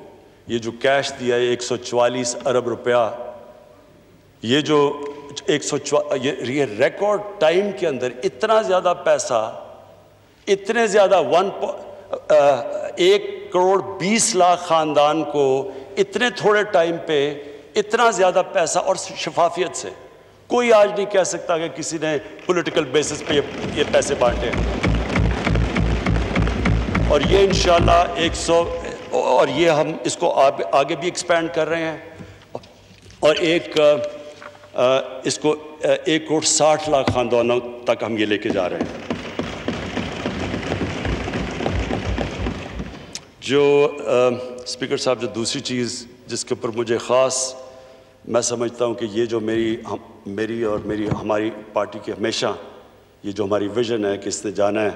یہ جو کیش دیا ہے 144 ارب روپیہ، یہ جو یہ ریکارڈ ٹائم کے اندر اتنا زیادہ پیسہ، اتنے زیادہ 1 کروڑ 20 لاکھ خاندان کو اتنے تھوڑے ٹائم پہ اتنا زیادہ پیسہ اور شفافیت سے، کوئی آج نہیں کہہ سکتا کہ کسی نے پولیٹیکل بیسس پہ یہ پیسے بانٹے ہیں۔ اور یہ انشاءاللہ 100 اور یہ ہم اس کو آگے بھی ایکسپینڈ کر رہے ہیں، اور اس کو 1 کروڑ 60 لاکھ خاندانوں تک ہم یہ لے کے جا رہے ہیں۔ جو اسپیکر صاحب، جو دوسری چیز جس کے اوپر مجھے خاص میں سمجھتا ہوں کہ یہ جو میری اور ہماری پارٹی کی ہمیشہ یہ جو ہماری ویژن ہے کہ اس نے جانا ہے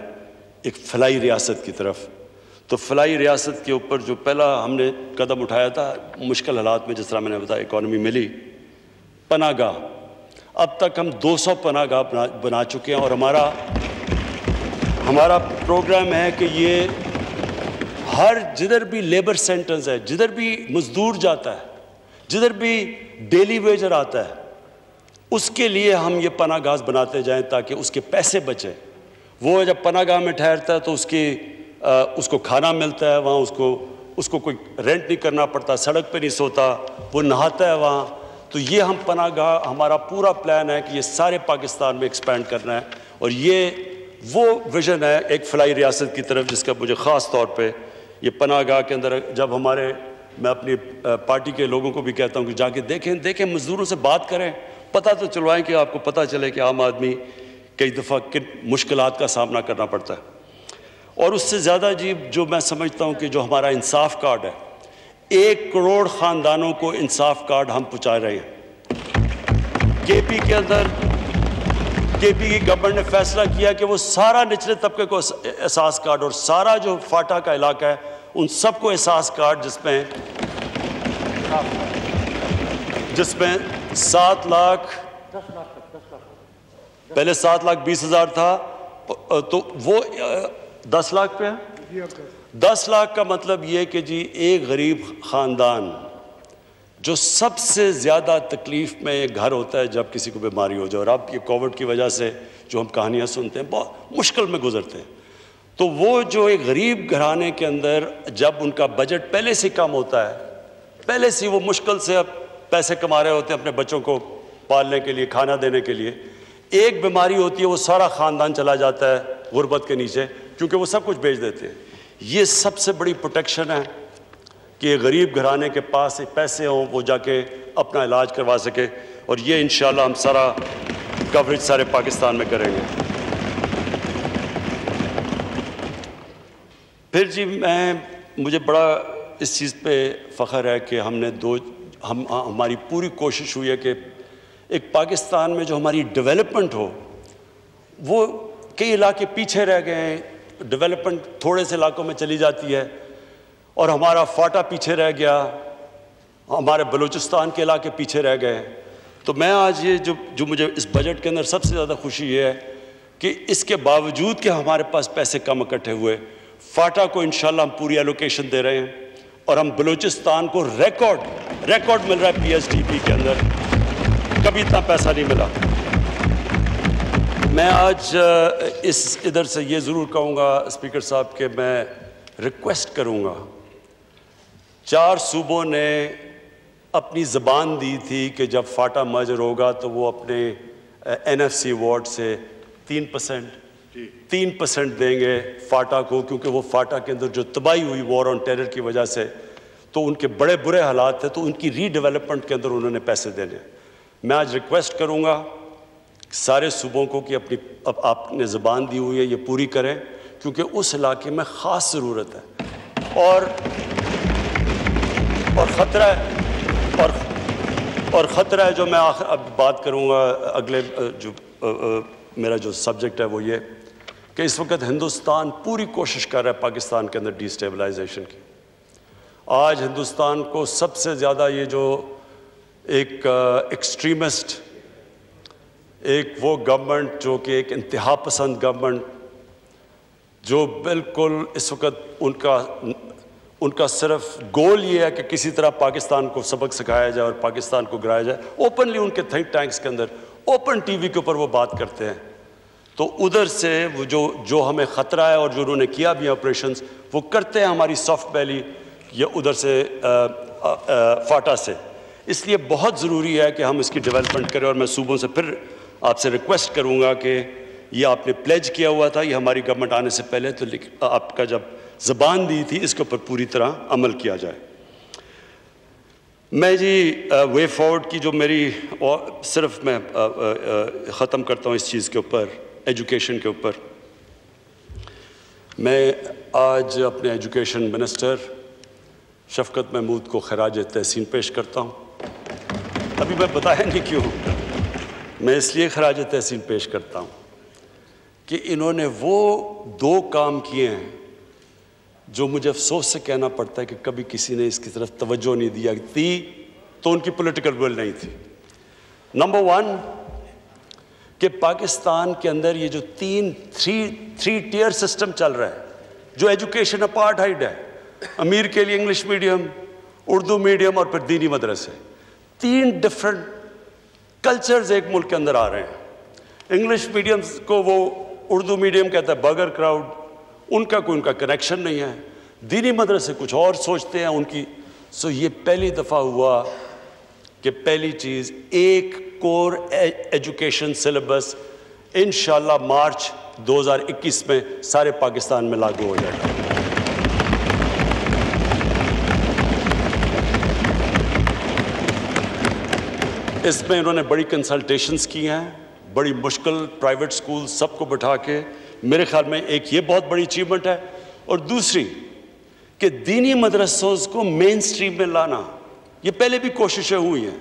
ایک فلاحی ریاست کی طرف، تو فلاحی ریاست کے اوپر جو پہلا ہم نے قدم اٹھایا تھا مشکل حالات میں، جس طرح میں نے بتایا اکانومی ملی، پناہ گاہ، اب تک ہم 200 پناہ گاہ بنا چکے ہیں، اور ہمارا پروگرام ہے کہ یہ جدھر بھی لیبر سینٹرز ہے، جدھر بھی مزدور جاتا ہے، جدھر بھی ڈیلی ویجر آتا ہے، اس کے لیے ہم یہ پناہ گاہ بناتے جائیں تاکہ اس کے پیسے بچیں۔ وہ جب پناہ گاہ میں ٹھہرتا ہے تو اس کو کھانا ملتا ہے، وہاں اس کو کوئی رینٹ نہیں کرنا پڑتا، سڑک پہ نہیں سوتا، وہ نہاتا ہے وہاں۔ تو یہ ہم پناہ گاہ، ہمارا پورا پلان ہے کہ یہ سارے پاکستان میں ایکسپینڈ کرنا ہے، اور یہ وہ ویژن ہے ایک فلاحی ریاست کی طرف جس کا مجھے خاص طور پہ یہ پناہ گاہ کے اندر جب میں اپنی پارٹی کے لوگوں کو بھی کہتا ہوں کہ جا کے دیکھیں مزدوروں سے بات کریں، پتہ تو چلوائیں کہ آپ کو پتہ چلے کہ عام آدمی کئی دفعہ کن مشکلات کا سامنا کرنا پڑتا ہے۔ اور اس سے زیادہ عجیب جو میں سمجھتا ہوں کہ جو ہمارا انصاف کارڈ ہے، 1 کروڑ خاندانوں کو انصاف کارڈ ہم پہنچا رہے ہیں۔ کے پی کے اندر کے پی کی گورنمنٹ نے فیصلہ کیا کہ وہ سارا نچلے طبقے کو احساس کارڈ، اور سارا جو فاٹا کا علاقہ ہے ان سب کو احساس کارڈ، جس میں 7 لاکھ، پہلے 7,20,000 تھا تو وہ 10 لاکھ پہ ہے۔ 10 لاکھ کا مطلب یہ کہ جی ایک غریب خاندان جو سب سے زیادہ تکلیف میں ایک گھر ہوتا ہے جب کسی کو بیماری ہو جائے، اور اب یہ کووڈ کی وجہ سے جو ہم کہانیاں سنتے ہیں بہت مشکل میں گزرتے ہیں، تو وہ جو ایک غریب گھرانے کے اندر جب ان کا بجٹ پہلے سے کم ہوتا ہے، پہلے سے وہ مشکل سے اب پیسے کما رہے ہوتے ہیں اپنے بچوں کو پالنے کے لیے، کھانا دینے کے لیے، ایک بیماری ہوتی ہے وہ سارا خاندان چلا جاتا ہے غربت کے نیچے، کیونکہ وہ سب کچھ بیچ دیتے ہیں۔ یہ سب سے بڑی پروٹیکشن ہے کہ غریب گھرانے کے پاس پیسے ہوں، وہ جا کے اپنا علاج کروا سکے، اور یہ انشاءاللہ ہم سارا کوریج سارے پاکستان میں کریں گے۔ پھر جی مجھے بڑا اس چیز پہ فخر ہے کہ ہماری پوری کوشش ہوئی ہے کہ ایک پاکستان میں جو ہماری ڈیولپمنٹ ہو، وہ کئی علاقے پیچھے رہ گئے ہیں، ڈیولپمنٹ تھوڑے سے علاقوں میں چلی جاتی ہے، اور ہمارا فاٹا پیچھے رہ گیا، ہمارے بلوچستان کے علاقے پیچھے رہ گئے۔ تو میں آج یہ جو مجھے اس بجٹ کے اندر سب سے زیادہ خوشی یہ ہے کہ اس کے باوجود کہ ہمارے پاس پیسے کم اکٹھے ہوئے، فاٹا کو انشاءاللہ ہم پوری ایلوکیشن دے رہے ہیں، اور ہم بلوچستان کو ریکارڈ مل رہا ہے پی ایس ڈی پی کے اندر، کبھی اتنا پیسہ نہیں ملا۔ میں آج ادھر سے یہ ضرور کہوں گا اسپیکر صاحب کہ میں ریکویسٹ کروں گا، 4 صوبوں نے اپنی زبان دی تھی کہ جب فاٹا مرجر ہوگا تو وہ اپنے این ایف سی وارڈ سے 3% دیں گے فاٹا کو، کیونکہ وہ فاٹا کے اندر جو تباہی ہوئی وار آن ٹیرر کی وجہ سے، تو ان کے بڑے برے حالات تھے، تو ان کی ری ڈیولپمنٹ کے اندر انہوں نے پیسے دینے۔ میں آج ریکویسٹ کروں گا سارے صوبوں کو کہ آپ نے زبان دی ہوئی ہے یہ پوری کریں، کیونکہ اس علاقے میں خاص ضرورت ہے، اور خطرہ ہے جو میں اب بات کروں گا اگلے میرا جو سبجیکٹ ہے وہ یہ کہ اس وقت ہندوستان پوری کوشش کر رہا ہے پاکستان کے اندر ڈی اسٹیبلائزیشن کی۔ آج ہندوستان کو سب سے زیادہ یہ جو ایک ایکسٹریمسٹ، ایک وہ گورنمنٹ جو کہ ایک انتہا پسند گورنمنٹ، جو بالکل اس وقت ان کا صرف گول یہ ہے کہ کسی طرح پاکستان کو سبق سکھایا جائے اور پاکستان کو گرایا جائے۔ اوپنلی ان کے تھنک ٹینکس کے اندر اوپن ٹی وی کے اوپر وہ بات کرتے ہیں، تو ادھر سے وہ جو ہمیں خطرہ ہے اور جو انہوں نے کیا بھی آپریشنز وہ کرتے ہیں ہماری سافٹ ویلی یا ادھر سے فاٹا سے۔ اس لیے بہت ضروری ہے کہ ہم اس کی ڈیولپمنٹ کریں، اور میں صوبوں سے پھر آپ سے ریکویسٹ کروں گا کہ یہ آپ نے پلیج کیا ہوا تھا، یہ ہماری گورنمنٹ آنے سے پہلے، تو آپ کا جب زبان دی تھی اس کے اوپر پوری طرح عمل کیا جائے۔ میں جی وے فارورڈ کی جو میری صرف میں ختم کرتا ہوں اس چیز کے اوپر، ایجوکیشن کے اوپر۔ میں آج اپنے ایجوکیشن منسٹر شفقت محمود کو خراج تحسین پیش کرتا ہوں۔ ابھی میں بتایا نہیں کیوں، میں اس لیے خراج تحسین پیش کرتا ہوں کہ انہوں نے وہ 2 کام کیے ہیں جو مجھے افسوس سے کہنا پڑتا ہے کہ کبھی کسی نے اس کی طرف توجہ نہیں دیا تھی تو ان کی پولیٹیکل ول نہیں تھی۔ نمبر ون کہ پاکستان کے اندر یہ جو تھری ٹیئر سسٹم چل رہا ہے، جو ایجوکیشن اپارٹھائڈ ہے، امیر کے لیے انگلش میڈیم، اردو میڈیم اور پھر دینی مدرسے، 3 ڈفرنٹ کلچرز ایک ملک کے اندر آ رہے ہیں۔ انگلش میڈیم کو وہ اردو میڈیم کہتا ہے برگر کراؤڈ، ان کا کنیکشن نہیں ہے۔ دینی مدرسے کچھ اور سوچتے ہیں ان کی۔ سو یہ پہلی دفعہ ہوا کہ پہلی چیز ایک کور ایجوکیشن سلیبس انشاءاللہ مارچ 2021 میں سارے پاکستان میں لاگو ہو جائے گا۔ اس میں انہوں نے بڑی کنسلٹیشنز کی ہیں، بڑی مشکل پرائیویٹ سکول سب کو بٹھا کے، میرے خیال میں ایک یہ بہت بڑی اچیومنٹ ہے۔ اور دوسری کہ دینی مدرسوں کو مین سٹریم میں لانا، یہ پہلے بھی کوششیں ہوئی ہیں۔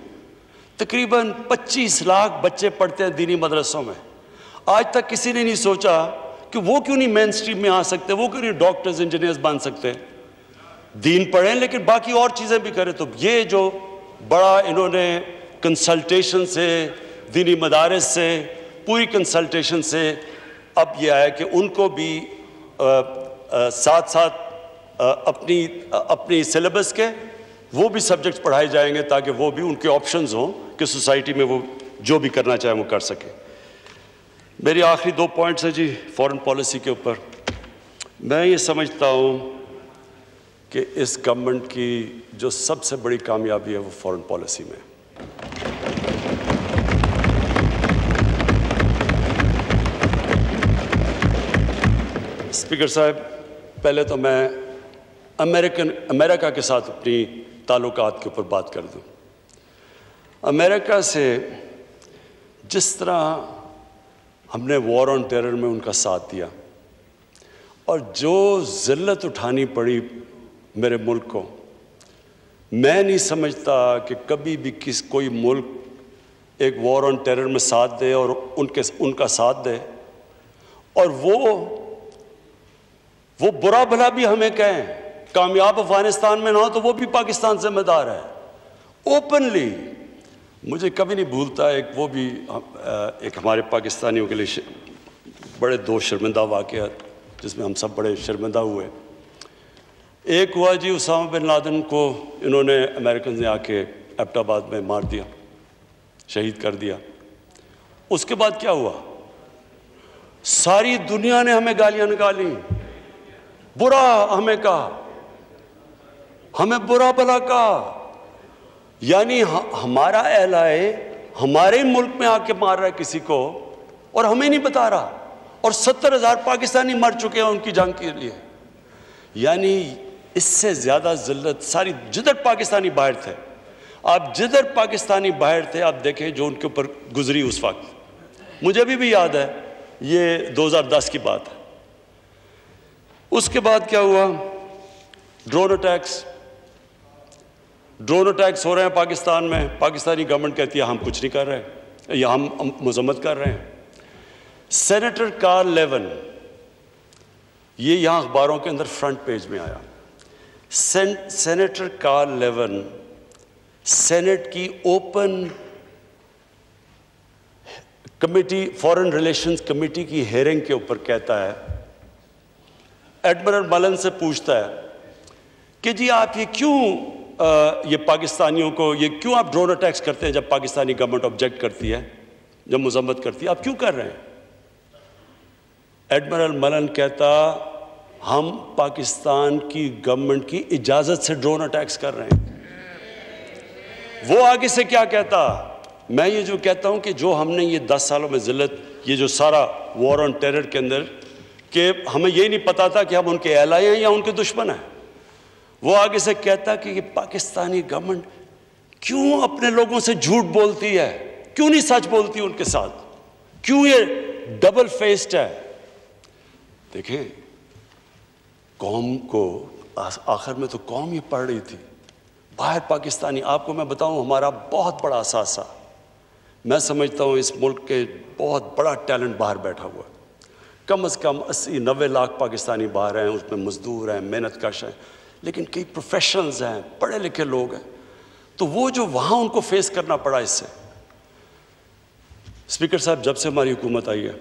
تقریباً 25 لاکھ بچے پڑھتے ہیں دینی مدرسوں میں، آج تک کسی نے نہیں سوچا کہ وہ کیوں نہیں مین سٹریم میں آ سکتے، وہ کیوں نہیں ڈاکٹرز انجینئرز بن سکتے۔ دین پڑھیں لیکن باقی اور چیزیں بھی کریں۔ تو یہ جو بڑا انہوں نے کنسلٹیشن سے، دینی مدارس سے، پوری کنسلٹیشن سے اب یہ آیا کہ ان کو بھی ساتھ ساتھ اپنی سلیبس کے وہ بھی سبجیکٹس پڑھائے جائیں گے تاکہ وہ بھی ان کے آپشنز ہوں کہ سوسائٹی میں وہ جو بھی کرنا چاہیں وہ کر سکیں۔ میری آخری 2 پوائنٹس ہیں جی فارن پالیسی کے اوپر۔ میں یہ سمجھتا ہوں کہ اس گورنمنٹ کی جو سب سے بڑی کامیابی ہے وہ فارن پالیسی میں۔ اسپیکر صاحب، پہلے تو میں امریکہ کے ساتھ اپنی تعلقات کے اوپر بات کر دوں۔ امریکہ سے جس طرح ہم نے وار آن ٹیرر میں ان کا ساتھ دیا اور جو ذلت اٹھانی پڑی میرے ملک کو، میں نہیں سمجھتا کہ کبھی بھی کوئی ملک ایک وار آن ٹیرر میں ساتھ دے اور ان کا ساتھ دے اور وہ برا بھلا بھی ہمیں کہیں، کامیاب افغانستان میں نہ ہو تو وہ بھی پاکستان ذمہ دار ہے اوپنلی۔ مجھے کبھی نہیں بھولتا وہ بھی ایک ہمارے پاکستانیوں کے لیے بڑے 2 شرمندہ واقعات جس میں ہم سب بڑے شرمندہ ہوئے۔ ایک ہوا جی اسامہ بن لادن کو انہوں نے امریکنز نے آ کے ایبٹ آباد میں مار دیا، شہید کر دیا۔ اس کے بعد کیا ہوا؟ ساری دنیا نے ہمیں گالیاں نکالی، برا ہمیں کہا، ہمیں برا بھلا کہا، یعنی ہمارا اہلائے ہمارے ملک میں آ کے مار رہا ہے کسی کو اور ہمیں نہیں بتا رہا، اور 70,000 پاکستانی مر چکے ہیں ان کی جنگ کے لیے۔ یعنی اس سے زیادہ ذلت ساری جدھر پاکستانی باہر تھے، آپ جدھر پاکستانی باہر تھے آپ دیکھیں جو ان کے اوپر گزری اس وقت، مجھے بھی یاد ہے، یہ 2010 کی بات ہے۔ اس کے بعد کیا ہوا؟ ڈرون اٹیکس ہو رہے ہیں پاکستان میں، پاکستانی گورنمنٹ کہتی ہے ہم کچھ نہیں کر رہے یا ہم مذمت کر رہے ہیں۔ سینیٹر کارل لیون، یہ یہاں اخباروں کے اندر فرنٹ پیج میں آیا، سینیٹر کارل لیون سینٹ کی open committee, foreign relations committee کی ہیئرنگ کے اوپر کہتا ہے، ایڈمرل ملن سے پوچھتا ہے کہ جی آپ یہ کیوں یہ پاکستانیوں کو یہ کیوں آپ ڈرون اٹیکس کرتے ہیں جب پاکستانی گورنمنٹ آبجیکٹ کرتی ہے، جب مذمت کرتی ہے، آپ کیوں کر رہے ہیں؟ ایڈمرل ملن کہتا ہم پاکستان کی گورنمنٹ کی اجازت سے ڈرون اٹیکس کر رہے ہیں۔ وہ آگے سے کیا کہتا؟ میں یہ جو کہتا ہوں کہ جو ہم نے یہ 10 سالوں میں ذلت، یہ جو سارا وار آن ٹیرر کے اندر کہ ہمیں یہ نہیں پتا تھا کہ ہم ان کے ایلائی ہیں یا ان کے دشمن ہیں، وہ آگے سے کہتا کہ یہ پاکستانی گورنمنٹ کیوں اپنے لوگوں سے جھوٹ بولتی ہے، کیوں نہیں سچ بولتی ان کے ساتھ، کیوں یہ ڈبل فیسڈ ہے۔ دیکھیں قوم کو آخر میں تو قوم یہ پڑھ رہی تھی، باہر پاکستانی، آپ کو میں بتاؤں ہمارا بہت بڑا اثاثہ، میں سمجھتا ہوں اس ملک کے بہت بڑا ٹیلنٹ باہر بیٹھا ہوا ہے۔ کم از کم 80-90 لاکھ پاکستانی باہر ہیں، اس میں مزدور ہیں، محنت کش ہیں، لیکن کئی پروفیشنلز ہیں، پڑھے لکھے لوگ ہیں، تو وہ جو وہاں ان کو فیس کرنا پڑا اس سے. اسپیکر صاحب، جب سے ہماری حکومت آئی ہے،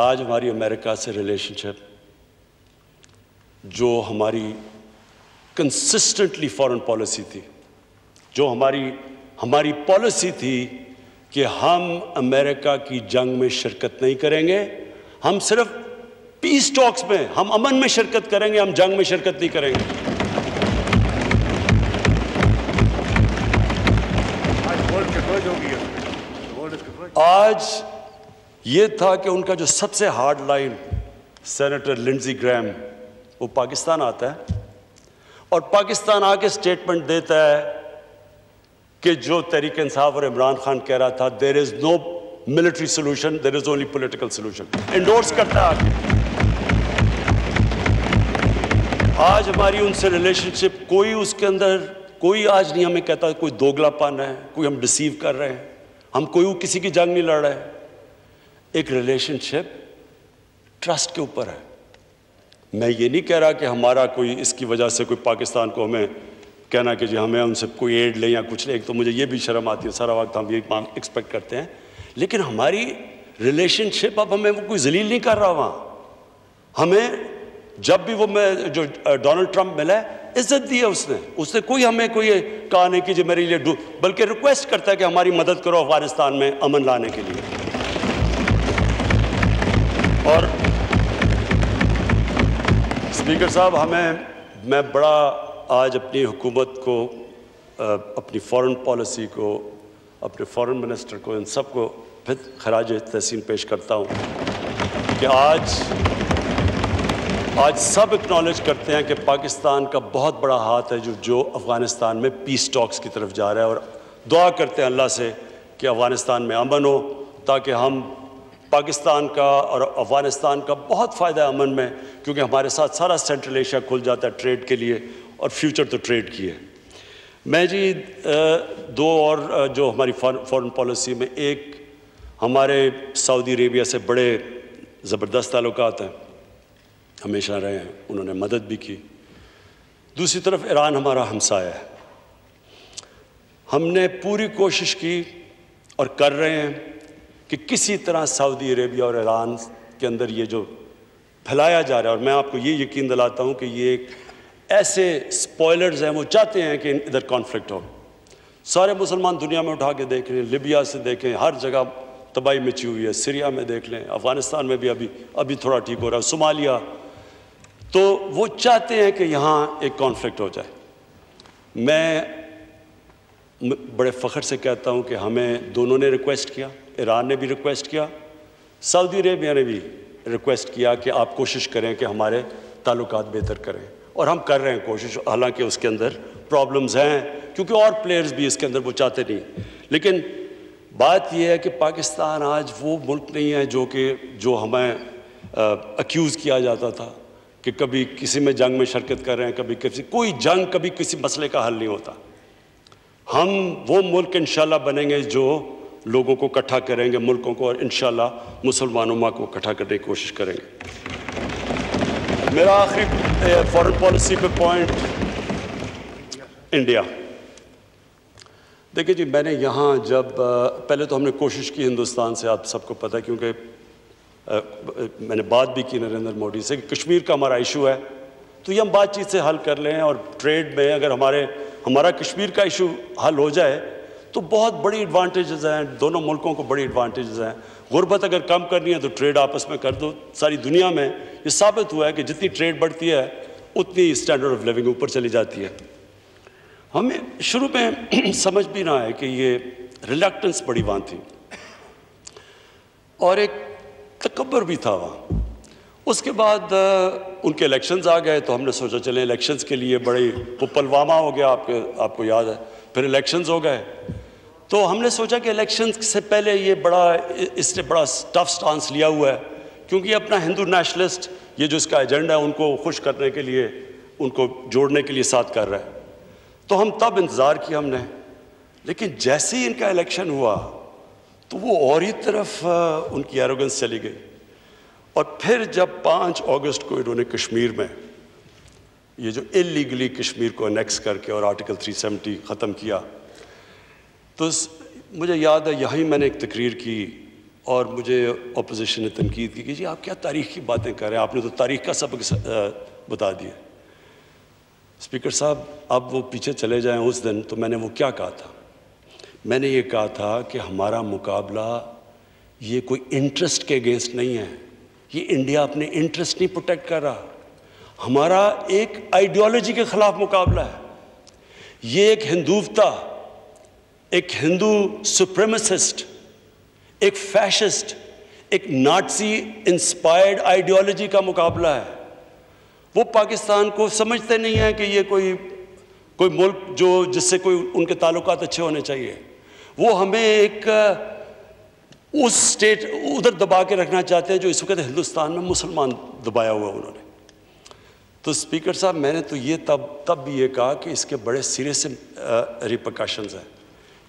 آج ہماری امریکہ سے ریلیشن شپ جو ہماری کنسسٹنٹلی فارن پالیسی تھی، جو ہماری پالیسی تھی کہ ہم امریکہ کی جنگ میں شرکت نہیں کریں گے، ہم صرف پیس ٹاکس میں، ہم امن میں شرکت کریں گے، ہم جنگ میں شرکت نہیں کریں گے. آج یہ تھا کہ ان کا جو سب سے ہارڈ لائن سینیٹر لنڈزی گریم وہ پاکستان آتا ہے اور پاکستان آ کے سٹیٹمنٹ دیتا ہے کہ جو تحریک انصاف اور عمران خان کہہ رہا تھا there is no military solution, there is only political solution, endorse کرتا ہے. آج ہماری ان سے ریلیشن شپ کوئی اس کے اندر کوئی آج نہیں ہمیں کہتا کوئی دوگلا پن ہے، کوئی ہم ڈسیو کر رہے ہیں، ہم کوئی کسی کی جنگ نہیں لڑ رہے. ایک ریلیشن شپ ٹرسٹ کے اوپر ہے. میں یہ نہیں کہہ رہا کہ ہمارا کوئی اس کی وجہ سے کوئی پاکستان کو ہمیں کہنا کہ جی ہمیں ان سے کوئی ایڈ لیں یا کچھ لیں، ایک تو مجھے یہ بھی شرم آتی ہے، سارا وقت ہم یہ ایکسپیکٹ کرتے ہیں، لیکن ہماری ریلیشن شپ اب ہمیں وہ کوئی ذلیل نہیں کر رہا. وہاں ہمیں جب بھی وہ جو ڈونلڈ ٹرمپ ملا ہے عزت دی ہے اس نے کوئی ہمیں کوئی کہا نہیں کہ جی میرے لیے بلکہ ریکویسٹ کرتا ہے کہ ہماری مدد کرو افغانستان میں امن لانے کے لیے. اور اسپیکر صاحب، میں بڑا آج اپنی حکومت کو، اپنی فارن پالیسی کو، اپنے فارن منسٹر کو، ان سب کو پھر خراج تحسین پیش کرتا ہوں کہ آج سب اکنالج کرتے ہیں کہ پاکستان کا بہت بڑا ہاتھ ہے جو افغانستان میں پیس ٹاکس کی طرف جا رہا ہے، اور دعا کرتے ہیں اللہ سے کہ افغانستان میں امن ہو تاکہ ہم پاکستان کا اور افغانستان کا بہت فائدہ ہے امن میں، کیونکہ ہمارے ساتھ سارا سینٹرل ایشیا کھل جاتا ہے ٹریڈ کے لیے، اور فیوچر تو ٹریڈ کی ہے. میں جی دو اور جو ہماری فارن پالیسی میں، ایک ہمارے سعودی عربیہ سے بڑے زبردست تعلقات ہیں، ہمیشہ رہے ہیں، انہوں نے مدد بھی کی. دوسری طرف ایران ہمارا ہمسایہ ہے. ہم نے پوری کوشش کی اور کر رہے ہیں کہ کسی طرح سعودی عربیہ اور ایران کے اندر یہ جو پھیلایا جا رہا ہے، اور میں آپ کو یہ یقین دلاتا ہوں کہ یہ ایک ایسے سپوائلرز ہیں، وہ چاہتے ہیں کہ ادھر کانفلکٹ ہو. سارے مسلمان دنیا میں اٹھا کے دیکھ لیں، لیبیا سے دیکھیں، ہر جگہ تباہی مچی ہوئی ہے، سیریا میں دیکھ لیں، افغانستان میں بھی ابھی تھوڑا ٹھیک ہو رہا ہے، صومالیہ. تو وہ چاہتے ہیں کہ یہاں ایک کانفلکٹ ہو جائے. میں بڑے فخر سے کہتا ہوں کہ ہمیں دونوں نے ریکویسٹ کیا، ایران نے بھی ریکویسٹ کیا، سعودی عربیہ نے بھی ریکویسٹ کیا کہ آپ کوشش کریں کہ ہمارے تعلقات بہتر کریں، اور ہم کر رہے ہیں کوشش، حالانکہ اس کے اندر پرابلمز ہیں کیونکہ اور پلیئرز بھی اس کے اندر وہ چاہتے نہیں. لیکن بات یہ ہے کہ پاکستان آج وہ ملک نہیں ہے جو ہمیں اکیوز کیا جاتا تھا کہ کبھی کسی میں جنگ میں شرکت کر رہے ہیں، کبھی کوئی جنگ، کبھی کسی مسئلے کا حل نہیں ہوتا. ہم وہ ملک انشاءاللہ بنیں گے جو لوگوں کو اکٹھا کریں گے، ملکوں کو، اور انشاءاللہ مسلمانوں کو اکٹھا کرنے کی کوشش کریں گے. میرا آخری فارن پالیسی پہ پوائنٹ انڈیا. دیکھیں جی، میں نے یہاں جب پہلے تو ہم نے کوشش کی ہندوستان سے، آپ سب کو پتہ ہے کیونکہ میں نے بات بھی کی نریندر مودی سے کہ کشمیر کا ہمارا ایشو ہے تو یہ ہم بات چیت سے حل کر لیں، اور ٹریڈ میں اگر ہمارا کشمیر کا ایشو حل ہو جائے تو بہت بڑی ایڈوانٹیجز ہیں، دونوں ملکوں کو بڑی ایڈوانٹیجز ہیں. غربت اگر کم کرنی ہے تو ٹریڈ آپس میں کر دو. ساری دنیا میں یہ ثابت ہوا ہے کہ جتنی ٹریڈ بڑھتی ہے اتنی اسٹینڈرڈ آف لیونگ اوپر چلی جاتی ہے. ہمیں شروع میں سمجھ بھی نہ آئے کہ یہ ریلیکٹنس بڑی وہاں تھی اور ایک تکبر بھی تھا وہاں. اس کے بعد ان کے الیکشنز آ گئے تو ہم نے سوچا چلیں الیکشنز کے لیے بڑی وہ پلوامہ ہو گیا، آپ کو یاد ہے، پھر الیکشنز ہو گئے تو ہم نے سوچا کہ الیکشنز سے پہلے اس نے بڑا ٹف سٹانس لیا ہوا ہے کیونکہ یہ اپنا ہندو نیشنلسٹ، یہ جو اس کا ایجنڈا ہے ان کو خوش کرنے کے لیے، ان کو جوڑنے کے لیے ساتھ کر رہا ہے. تو ہم تب انتظار کیا ہم نے، لیکن جیسے ہی ان کا الیکشن ہوا تو وہ اور ہی طرف ان کی ایروگنس چلی گئی. اور پھر جب 5 اگست کو انہوں نے کشمیر میں یہ جو اللیگلی کشمیر کو انیکس کر کے اور آرٹیکل 370 ختم کیا، تو مجھے یاد ہے یہیں میں نے ایک تقریر کی اور مجھے اپوزیشن نے تنقید کی کہ جی آپ کیا تاریخ کی باتیں کر رہے ہیں، آپ نے تو تاریخ کا سبق بتا دیا۔ اسپیکر صاحب اب وہ پیچھے چلے جائیں اس دن تو میں نے وہ کیا کہا تھا؟ میں نے یہ کہا تھا کہ ہمارا مقابلہ یہ کوئی انٹرسٹ کے اگینسٹ نہیں ہے، یہ انڈیا اپنے انٹرسٹ نہیں پروٹیکٹ کر رہا، ہمارا ایک آئیڈیالوجی کے خلاف مقابلہ ہے۔ یہ ایک ہندوتوا، ایک ہندو سپریمسسٹ، ایک فیشسٹ، ایک نازی انسپائرڈ آئیڈیالوجی کا مقابلہ ہے۔ وہ پاکستان کو سمجھتے نہیں ہیں کہ یہ کوئی ملک جو جس سے کوئی ان کے تعلقات اچھے ہونے چاہیے، وہ ہمیں ایک اس سٹیٹ ادھر دبا کے رکھنا چاہتے ہیں جو اس وقت ہندوستان میں مسلمان دبایا ہوا انہوں نے۔ تو اسپیکر صاحب میں نے تو یہ تب بھی یہ کہا کہ اس کے بڑے سیریس ریپرکشنز ہیں،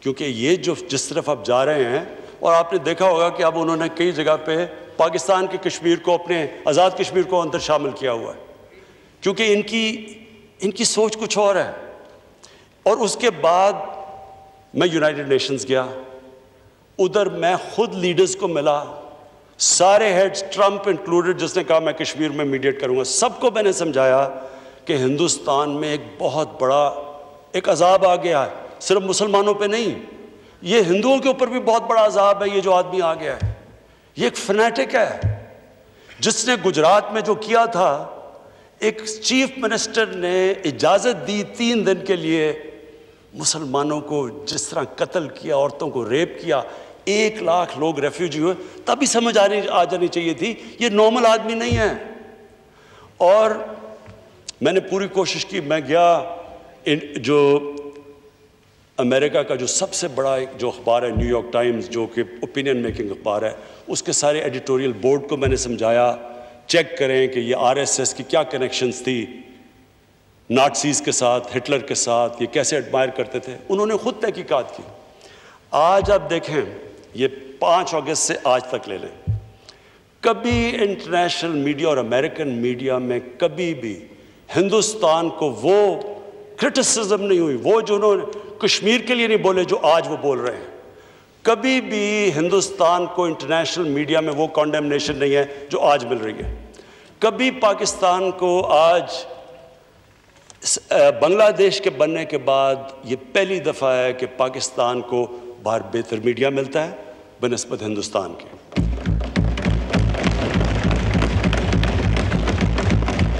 کیونکہ یہ جو جس طرف آپ جا رہے ہیں، اور آپ نے دیکھا ہوگا کہ اب انہوں نے کئی جگہ پہ پاکستان کے کشمیر کو، اپنے آزاد کشمیر کو اندر شامل کیا ہوا ہے، کیونکہ ان کی سوچ کچھ اور ہے۔ اور اس کے بعد میں یونائٹڈ نیشنز گیا، ادھر میں خود لیڈرز کو ملا، سارے ہیڈز، ٹرمپ انکلوڈڈ جس نے کہا میں کشمیر میں میڈیٹ کروں گا، سب کو میں نے سمجھایا کہ ہندوستان میں ایک بہت بڑا ایک عذاب آ گیا ہے، صرف مسلمانوں پہ نہیں، یہ ہندوؤں کے اوپر بھی بہت بڑا عذاب ہے۔ یہ جو آدمی آ گیا ہے یہ ایک فنیٹک ہے، جس نے گجرات میں جو کیا تھا، ایک چیف منسٹر نے اجازت دی 3 دن کے لیے مسلمانوں کو جس طرح قتل کیا، عورتوں کو ریپ کیا، 1 لاکھ لوگ ریفیوجی ہوئے، تبھی سمجھ آ جانی چاہیے تھی یہ نارمل آدمی نہیں ہے۔ اور میں نے پوری کوشش کی، میں گیا جو امریکہ کا جو سب سے بڑا جو اخبار ہے نیو یارک ٹائمز، جو کہ اوپینین میکنگ اخبار ہے، اس کے سارے ایڈیٹوریل بورڈ کو میں نے سمجھایا چیک کریں کہ یہ RSS کی کیا کنیکشنز تھی نازیز کے ساتھ، ہٹلر کے ساتھ، یہ کیسے ایڈمائر کرتے تھے۔ انہوں نے خود تحقیقات کی۔ آج آپ دیکھیں یہ 5 اگست سے آج تک لے لیں، کبھی انٹرنیشنل میڈیا اور امریکن میڈیا میں کبھی بھی ہندوستان کو وہ کرٹیسزم نہیں ہوئی، وہ جو انہوں نے کشمیر کے لیے نہیں بولے جو آج وہ بول رہے ہیں، کبھی بھی ہندوستان کو انٹرنیشنل میڈیا میں وہ کنڈیمنیشن نہیں ہے جو آج مل رہی ہے۔ کبھی پاکستان کو آج بنگلہ دیش کے بننے کے بعد یہ پہلی دفعہ ہے کہ پاکستان کو باہر بہتر میڈیا ملتا ہے بنسبت ہندوستان کے۔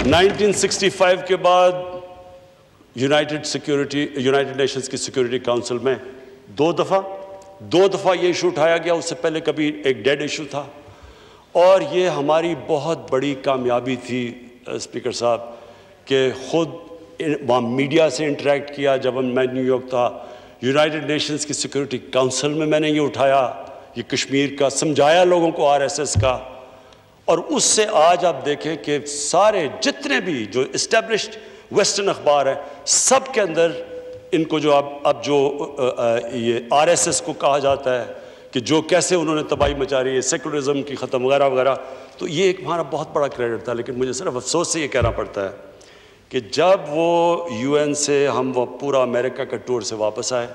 1965 کے بعد یونائٹڈ نیشنز کی سیکیورٹی کاؤنسل میں 2 دفعہ یہ ایشو اٹھایا گیا، اس سے پہلے کبھی ایک ڈیڈ ایشو تھا، اور یہ ہماری بہت بڑی کامیابی تھی اسپیکر صاحب کہ خود وہاں میڈیا سے انٹریکٹ کیا۔ جب میں نیو یارک تھا، یونائٹڈ نیشنز کی سیکیورٹی کاؤنسل میں نے یہ اٹھایا، یہ کشمیر کا سمجھایا لوگوں کو RSS کا، اور اس سے آج آپ دیکھیں کہ سارے جتنے بھی جو اسٹیبلشڈ ویسٹرن اخبار ہیں، سب کے اندر ان کو جو اب جو یہ RSS کو کہا جاتا ہے کہ جو کیسے انہوں نے تباہی مچا رہی ہے، سیکولرزم کی ختم وغیرہ وغیرہ، تو یہ ایک ہمارا بہت بڑا کریڈٹ تھا۔ لیکن مجھے صرف افسوس سے یہ کہنا پڑتا ہے کہ جب وہ UN سے ہم وہ پورا امریکہ کا ٹور سے واپس آئے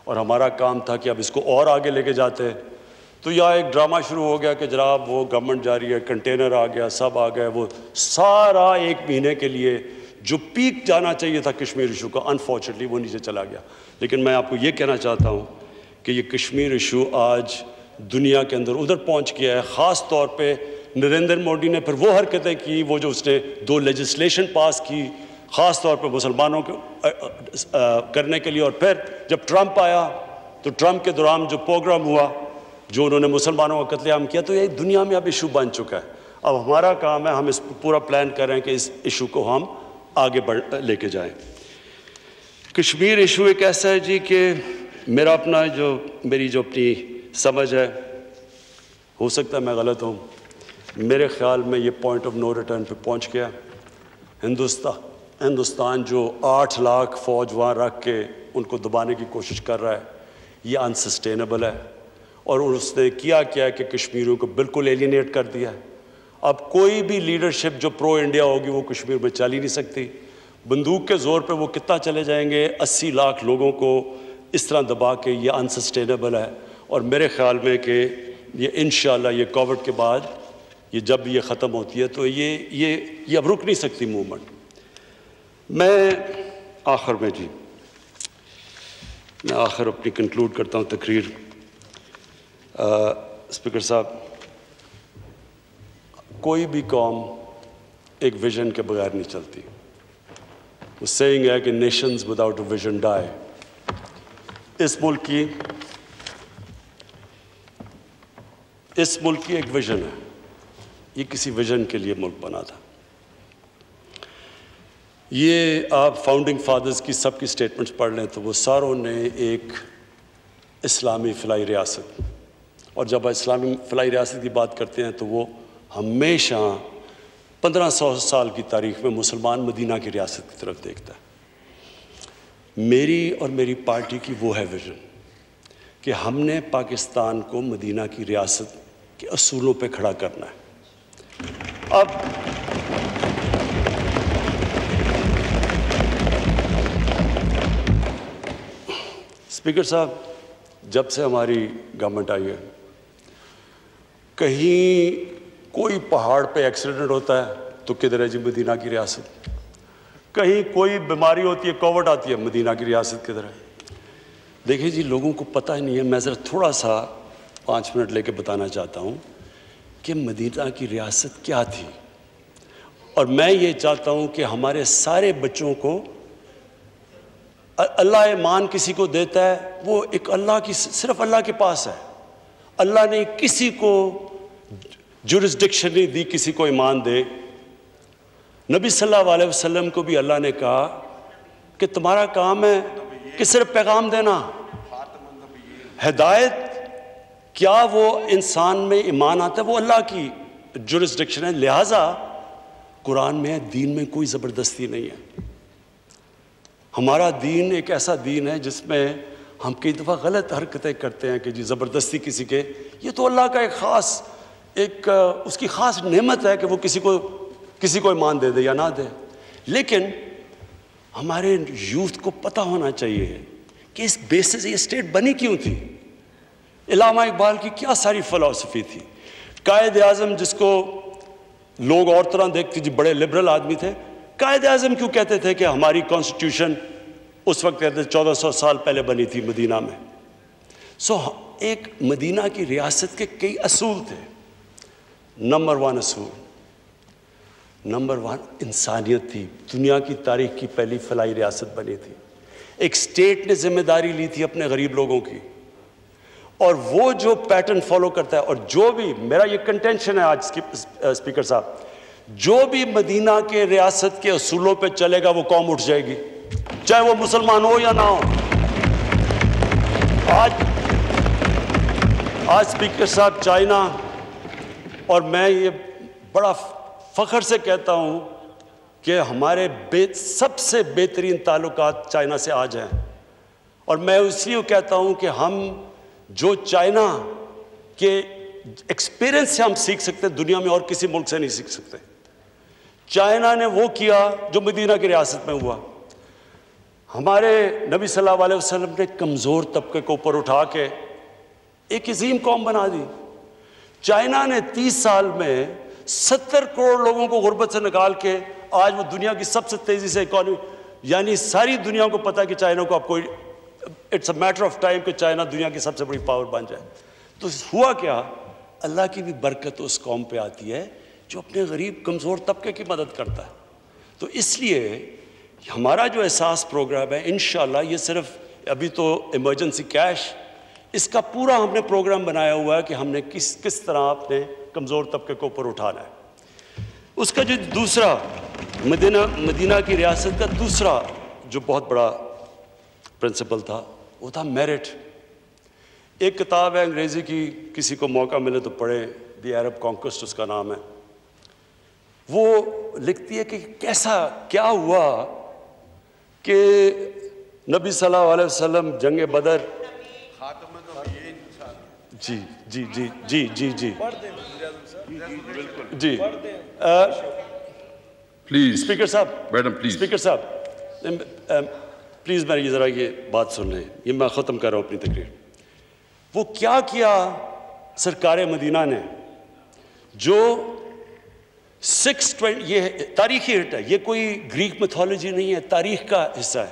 اور ہمارا کام تھا کہ اب اس کو اور آگے لے کے جاتے، تو یہاں ایک ڈرامہ شروع ہو گیا کہ جناب وہ گورنمنٹ جا رہی ہے، کنٹینر آ گیا، سب آ گئے، وہ سارا 1 مہینے کے لیے جو پیک جانا چاہیے تھا کشمیر ایشو کا، انفارچونیٹلی وہ نیچے چلا گیا۔ لیکن میں آپ کو یہ کہنا چاہتا ہوں کہ یہ کشمیر ایشو آج دنیا کے اندر ادھر پہنچ گیا ہے، خاص طور پہ نریندر مودی نے پھر وہ حرکتیں کی، وہ جو اس نے 2 لیجسلیشن پاس کی خاص طور پہ مسلمانوں کو کرنے کے لیے، اور پھر جب ٹرمپ آیا تو ٹرمپ کے دوران جو پروگرام ہوا جو انہوں نے مسلمانوں کا قتل عام کیا، تو یہ دنیا میں اب ایشو بن چکا ہے۔ اب ہمارا کام ہے ہم اس پورا پلان کر رہے ہیں کہ اس ایشو کو ہم آگے لے کے جائیں۔ کشمیر ایشو ایک ایسا ہے جی کہ میری جو اپنی سمجھ ہے، ہو سکتا ہے میں غلط ہوں، میرے خیال میں یہ پوائنٹ آف نو ریٹرن پہ پہنچ گیا۔ ہندوستان جو 8 لاکھ فوج وہاں رکھ کے ان کو دبانے کی کوشش کر رہا ہے، یہ انسسٹینیبل ہے، اور اس نے کیا کہ کشمیریوں کو بالکل ایلینیٹ کر دیا ہے۔ اب کوئی بھی لیڈرشپ جو پرو انڈیا ہوگی وہ کشمیر میں چل ہی نہیں سکتی. بندوق کے زور پہ وہ کتنا چلے جائیں گے 80 لاکھ لوگوں کو اس طرح دبا کے, یہ انسسٹینیبل ہے. اور میرے خیال میں کہ یہ انشاءاللہ یہ کووڈ کے بعد یہ جب یہ ختم ہوتی ہے تو یہ اب رک نہیں سکتی موومنٹ. میں آخر میں اپنی کنکلوڈ کرتا ہوں تقریر. اسپیکر صاحب, کوئی بھی قوم ایک ویژن کے بغیر نہیں چلتی. وہ سیئنگ ہے کہ نیشنز وداؤٹ اے ویژن ڈائی. اس ملک کی ایک ویژن ہے. یہ کسی ویژن کے لیے ملک بنا تھا. یہ آپ فاؤنڈنگ فادرز کی سب کی سٹیٹمنٹس پڑھ لیں تو وہ ساروں نے ایک اسلامی فلاحی ریاست, اور جب اسلامی فلاحی ریاست کی بات کرتے ہیں تو وہ ہمیشہ 1500 سال کی تاریخ میں مسلمان مدینہ کی ریاست کی طرف دیکھتا ہے. میری اور میری پارٹی کی وہ ہے ویژن کہ ہم نے پاکستان کو مدینہ کی ریاست کے اصولوں پہ کھڑا کرنا ہے. اب اسپیکر صاحب, جب سے ہماری گورنمنٹ آئی ہے, کہیں کوئی پہاڑ پہ ایکسیڈنٹ ہوتا ہے تو کدھر ہے جی مدینہ کی ریاست. کہیں کوئی بیماری ہوتی ہے, کووڈ آتی ہے, مدینہ کی ریاست کدھر ہے. دیکھیں جی, لوگوں کو پتہ ہی نہیں ہے. میں ذرا تھوڑا سا 5 منٹ لے کے بتانا چاہتا ہوں کہ مدینہ کی ریاست کیا تھی. اور میں یہ چاہتا ہوں کہ ہمارے سارے بچوں کو, اللہ ایمان کسی کو دیتا ہے وہ ایک اللہ کی, صرف اللہ کے پاس ہے. اللہ نے کسی کو جورسڈکشن نہیں دی کسی کو ایمان دے. نبی صلی اللہ علیہ وسلم کو بھی اللہ نے کہا کہ تمہارا کام ہے کہ صرف پیغام دینا. ہدایت کیا وہ انسان میں ایمان آتا ہے, وہ اللہ کی جورسڈکشن ہے. لہٰذا قرآن میں دین میں کوئی زبردستی نہیں ہے. ہمارا دین ایک ایسا دین ہے جس میں ہم کئی دفعہ غلط حرکتیں کرتے ہیں کہ جی زبردستی کسی کے, یہ تو اللہ کا ایک خاص اس کی خاص نعمت ہے کہ وہ کسی کو ایمان دے دے یا نہ دے. لیکن ہمارے یوتھ کو پتہ ہونا چاہیے کہ اس بیسس سے یہ اسٹیٹ بنی کیوں تھی. علامہ اقبال کی کیا ساری فلسفی تھی. قائد اعظم جس کو لوگ اور طرح دیکھتے جی بڑے لبرل آدمی تھے, قائد اعظم کیوں کہتے تھے کہ ہماری کانسٹیٹیوشن اس وقت کہتے 1400 سال پہلے بنی تھی مدینہ میں. ایک مدینہ کی ریاست کے کئی اصول تھے. نمبر 1 انسانیت تھی. دنیا کی تاریخ کی پہلی فلاحی ریاست بنی تھی. ایک سٹیٹ نے ذمہ داری لی تھی اپنے غریب لوگوں کی, اور وہ جو پیٹرن فالو کرتا ہے, اور جو بھی میرا یہ کنٹینشن ہے آج اسپیکر صاحب, جو بھی مدینہ کے ریاست کے اصولوں پہ چلے گا وہ قوم اٹھ جائے گی, چاہے وہ مسلمان ہو یا نہ ہو. آج اسپیکر صاحب چائنا, اور میں یہ بڑا فخر سے کہتا ہوں کہ ہمارے سب سے بہترین تعلقات چائنا سے آج ہیں. اور میں اس لیے کہتا ہوں کہ ہم جو چائنا کے ایکسپیرینس سے ہم سیکھ سکتے ہیں, دنیا میں اور کسی ملک سے نہیں سیکھ سکتے. چائنا نے وہ کیا جو مدینہ کی ریاست میں ہوا. ہمارے نبی صلی اللہ علیہ وسلم نے کمزور طبقے کو اوپر اٹھا کے ایک عظیم قوم بنا دی. چائنا نے 30 سال میں 70 کروڑ لوگوں کو غربت سے نکال کے آج وہ دنیا کی سب سے تیزی سے اکانومی, یعنی ساری دنیا کو پتا کہ چائنا کو اب کوئی it's a matter of time کہ چائنا دنیا کی سب سے بڑی پاور بن جائے. تو ہوا کیا, اللہ کی بھی برکت اس قوم پہ آتی ہے جو اپنے غریب کمزور طبقے کی مدد کرتا ہے. تو اس لیے ہمارا جو احساس پروگرام ہے انشاءاللہ, یہ صرف ابھی تو ایمرجنسی کیش, اس کا پورا ہم نے پروگرام بنایا ہوا ہے کہ ہم نے کس طرح اپنے کمزور طبقے کو اوپر اٹھانا ہے. اس کا جو دوسرا مدینہ کی ریاست کا دوسرا جو بہت بڑا پرنسپل تھا وہ تھا میرٹ. ایک کتاب ہے انگریزی کی, کسی کو موقع ملے تو پڑھیں, دی عرب کانکوسٹ اس کا نام ہے. وہ لکھتی ہے کہ کیا ہوا کہ نبی صلی اللہ علیہ وسلم جنگ بدر, جی جی جی جی جی جی جی پلیز اسپیکر صاحب، میڈم پلیز. اسپیکر صاحب پلیز میری ذرا یہ بات سن لیں، یہ میں ختم کر رہا ہوں اپنی تقریر. وہ کیا سرکار مدینہ نے جو 620، یہ تاریخی ہٹ ہے، یہ کوئی گریک میتھولوجی نہیں ہے، تاریخ کا حصہ ہے.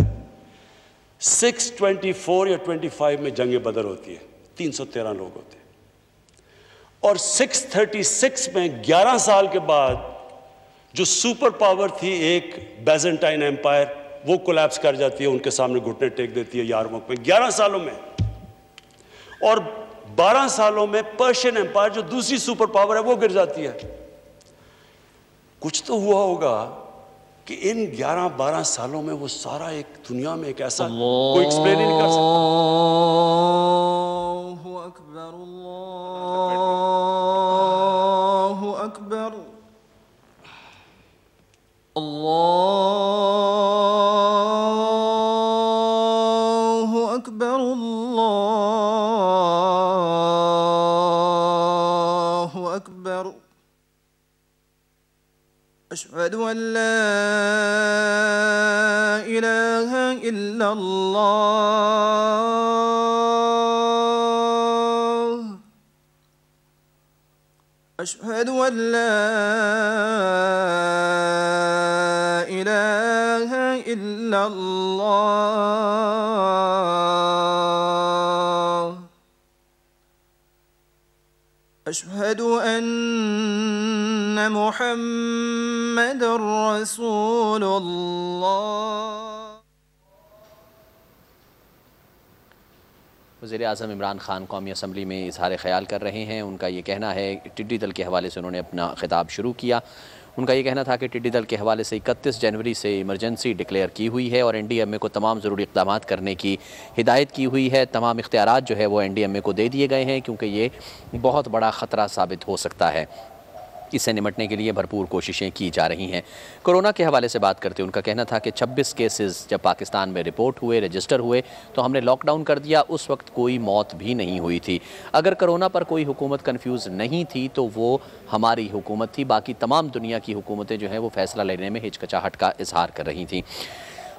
624 یا 25 میں جنگ بدر ہوتی ہے، 313 لوگ ہوتے ہیں، اور 636 میں 11 سال کے بعد جو سپر پاور تھی ایک بیزنٹائن ایمپائر، وہ کولیپس کر جاتی ہے، ان کے سامنے گھٹنے ٹیک دیتی ہے یارموک میں 11 سالوں میں. اور 12 سالوں میں پرشین ایمپائر جو دوسری سپر پاور ہے وہ گر جاتی ہے. کچھ تو ہوا ہوگا کہ ان 11-12 سالوں میں وہ سارا ایک دنیا میں ایک ایسا کوئی ایکسپلین ہی نہیں کر سکتا. اللہ اکبر اللہ اکبر اللہ اکبر اللہ اکبر اشہد ان لا الہ الا اللہ اشہد ان لا الہ الا اللہ اشہد ان محمد رسول اللہ. وزیر اعظم عمران خان قومی اسمبلی میں اظہار خیال کر رہے ہیں. ان کا یہ کہنا ہے، ٹڈی دل کے حوالے سے انہوں نے اپنا خطاب شروع کیا. ان کا یہ کہنا تھا کہ ٹڈی دل کے حوالے سے 31 جنوری سے ایمرجنسی ڈکلیئر کی ہوئی ہے اور این ڈی ایم اے کو تمام ضروری اقدامات کرنے کی ہدایت کی ہوئی ہے. تمام اختیارات جو ہے وہ این ڈی ایم اے کو دے دیے گئے ہیں کیونکہ یہ بہت بڑا خطرہ ثابت ہو سکتا ہے. اس سے نمٹنے کے لیے بھرپور کوششیں کی جا رہی ہیں. کورونا کے حوالے سے بات کرتے ان کا کہنا تھا کہ 26 کیسز جب پاکستان میں رپورٹ ہوئے، رجسٹر ہوئے تو ہم نے لاک ڈاؤن کر دیا. اس وقت کوئی موت بھی نہیں ہوئی تھی. اگر کورونا پر کوئی حکومت کنفیوز نہیں تھی تو وہ ہماری حکومت تھی. باقی تمام دنیا کی حکومتیں جو ہیں وہ فیصلہ لینے میں ہچکچاہٹ کا اظہار کر رہی تھیں.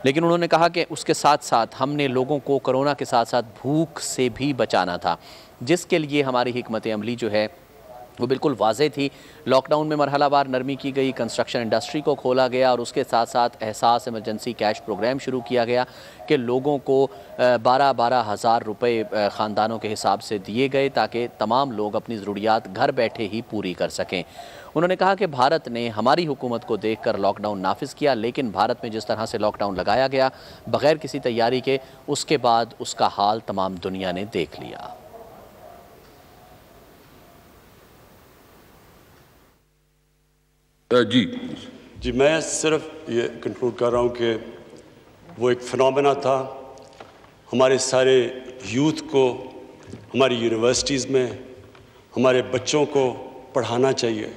لیکن انہوں نے کہا کہ اس کے ساتھ ساتھ ہم نے لوگوں کو کورونا کے ساتھ ساتھ بھوک سے بھی بچانا تھا، جس کے لیے ہماری حکمت عملی جو ہے وہ بالکل واضح تھی. لاک ڈاؤن میں مرحلہ وار نرمی کی گئی، کنسٹرکشن انڈسٹری کو کھولا گیا اور اس کے ساتھ ساتھ احساس ایمرجنسی کیش پروگرام شروع کیا گیا کہ لوگوں کو 12 ہزار روپے خاندانوں کے حساب سے دیے گئے تاکہ تمام لوگ اپنی ضروریات گھر بیٹھے ہی پوری کر سکیں. انہوں نے کہا کہ بھارت نے ہماری حکومت کو دیکھ کر لاک ڈاؤن نافذ کیا، لیکن بھارت میں جس طرح سے لاک ڈاؤن لگایا گیا بغیر کسی تیاری کے، اس کے بعد اس کا حال تمام دنیا نے دیکھ لیا. جی میں صرف یہ کنکلوڈ کر رہا ہوں کہ وہ ایک فنومینا تھا. ہمارے سارے یوتھ کو ہماری یونیورسٹیز میں ہمارے بچوں کو پڑھانا چاہیے.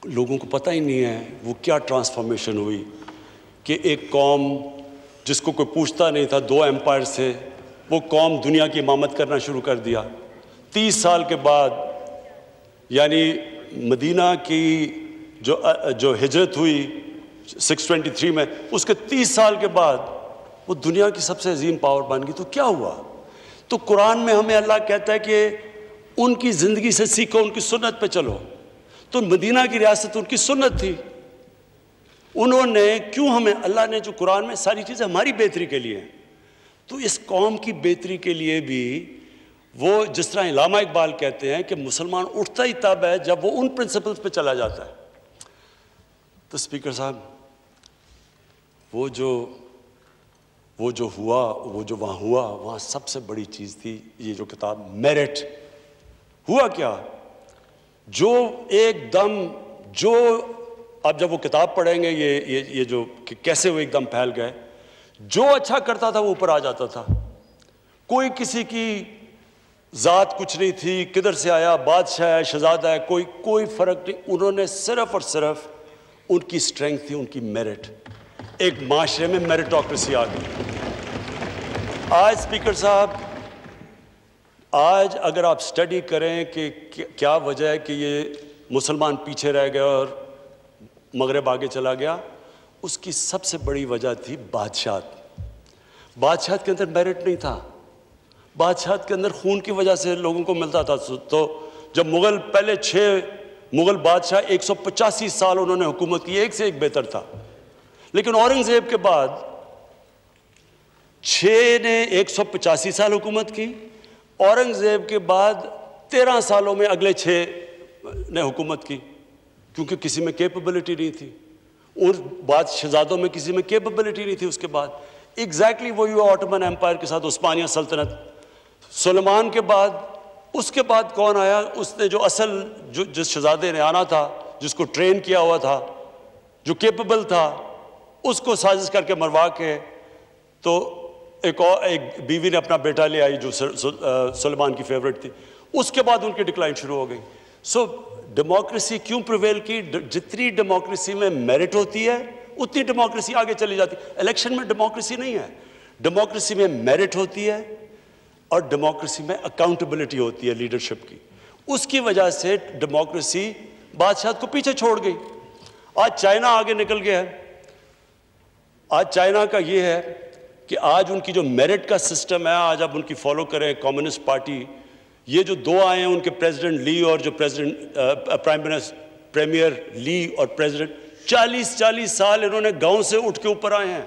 لوگوں کو پتہ ہی نہیں ہے وہ کیا ٹرانسفارمیشن ہوئی کہ ایک قوم جس کو کوئی پوچھتا نہیں تھا، 2 ایمپائر سے وہ قوم دنیا کی امامت کرنا شروع کر دیا. 30 سال کے بعد یعنی مدینہ کی جو ہجرت ہوئی 623 میں، اس کے 30 سال کے بعد وہ دنیا کی سب سے عظیم پاور بن گئی. تو کیا ہوا؟ تو قرآن میں ہمیں اللہ کہتا ہے کہ ان کی زندگی سے سیکھو، ان کی سنت پہ چلو. تو مدینہ کی ریاست ان کی سنت تھی. انہوں نے کیوں ہمیں، اللہ نے جو قرآن میں ساری چیزیں ہماری بہتری کے لیے ہیں، تو اس قوم کی بہتری کے لیے بھی وہ جس طرح علامہ اقبال کہتے ہیں کہ مسلمان اٹھتا ہی تب ہے جب وہ ان پرنسپلز پہ چلا جاتا ہے. تو اسپیکر صاحب وہ جو ہوا، وہ جو وہاں ہوا، وہاں سب سے بڑی چیز تھی یہ جو کتاب میرٹ. ہوا کیا؟ جو ایک دم جو اب جب وہ کتاب پڑھیں گے یہ جو کہ کیسے وہ ایک دم پھیل گئے، جو اچھا کرتا تھا وہ اوپر آ جاتا تھا. کوئی کسی کی ذات کچھ نہیں تھی، کدھر سے آیا، بادشاہ ہے، شہزادہ ہے، کوئی فرق نہیں. انہوں نے صرف اور صرف ان کی سٹرینگتھ تھی ان کی میرٹ. ایک معاشرے میں میرٹوکریسی آ گئی. آج اسپیکر صاحب آج اگر آپ سٹڈی کریں کہ کیا وجہ ہے کہ یہ مسلمان پیچھے رہ گئے اور مغرب آگے چلا گیا، اس کی سب سے بڑی وجہ تھی بادشاہت۔ بادشاہت کے اندر میرٹ نہیں تھا، بادشاہت کے اندر خون کی وجہ سے لوگوں کو ملتا تھا۔ تو جب مغل پہلے 6 مغل بادشاہ 185 سال انہوں نے حکومت کی، ایک سے ایک بہتر تھا، لیکن اورنگزیب کے بعد 6 نے 185 سال حکومت کی، اورنگزیب کے بعد 13 سالوں میں اگلے 6 نے حکومت کی، کیونکہ کسی میں کیپبلٹی نہیں تھی، اور بعد شہزادوں میں کسی میں کیپبلٹی نہیں تھی۔ اس کے بعد ایگزیکٹلی وہی ہوا آٹومن ایمپائر کے ساتھ، عثمانیہ سلطنت۔ سلیمان کے بعد اس کے بعد کون آیا؟ اس نے جو اصل جس شہزادے نے آنا تھا، جس کو ٹرین کیا ہوا تھا، جو کیپبل تھا، اس کو سازش کر کے مروا کے تو ایک بیوی نے اپنا بیٹا لے آئی جو سلیمان کی فیورٹ تھی۔ اس کے بعد ان کی ڈکلائن شروع ہو گئی۔ سو ڈیموکریسی کیوں پریویل کی؟ جتنی ڈیموکریسی میں میرٹ ہوتی ہے اتنی ڈیموکریسی آگے چلی جاتی ہے۔ الیکشن میں ڈیموکریسی نہیں ہے، ڈیموکریسی میں میرٹ ہوتی ہے اور ڈیموکریسی میں اکاؤنٹیبلٹی ہوتی ہے لیڈرشپ کی۔ اس کی وجہ سے ڈیموکریسی بادشاہت کو پیچھے چھوڑ گئی۔ آج چائنا آگے نکل گیا ہے۔ آج چائنا کا یہ ہے کہ آج ان کی جو میرٹ کا سسٹم ہے، آج آپ ان کی فالو کریں، کمیونسٹ پارٹی، یہ جو 2 آئے ہیں ان کے پریزیڈنٹ لی اور جو پریمیئر لی اور پریزیڈنٹ، 40 سال انہوں نے گاؤں سے اٹھ کے اوپر آئے ہیں۔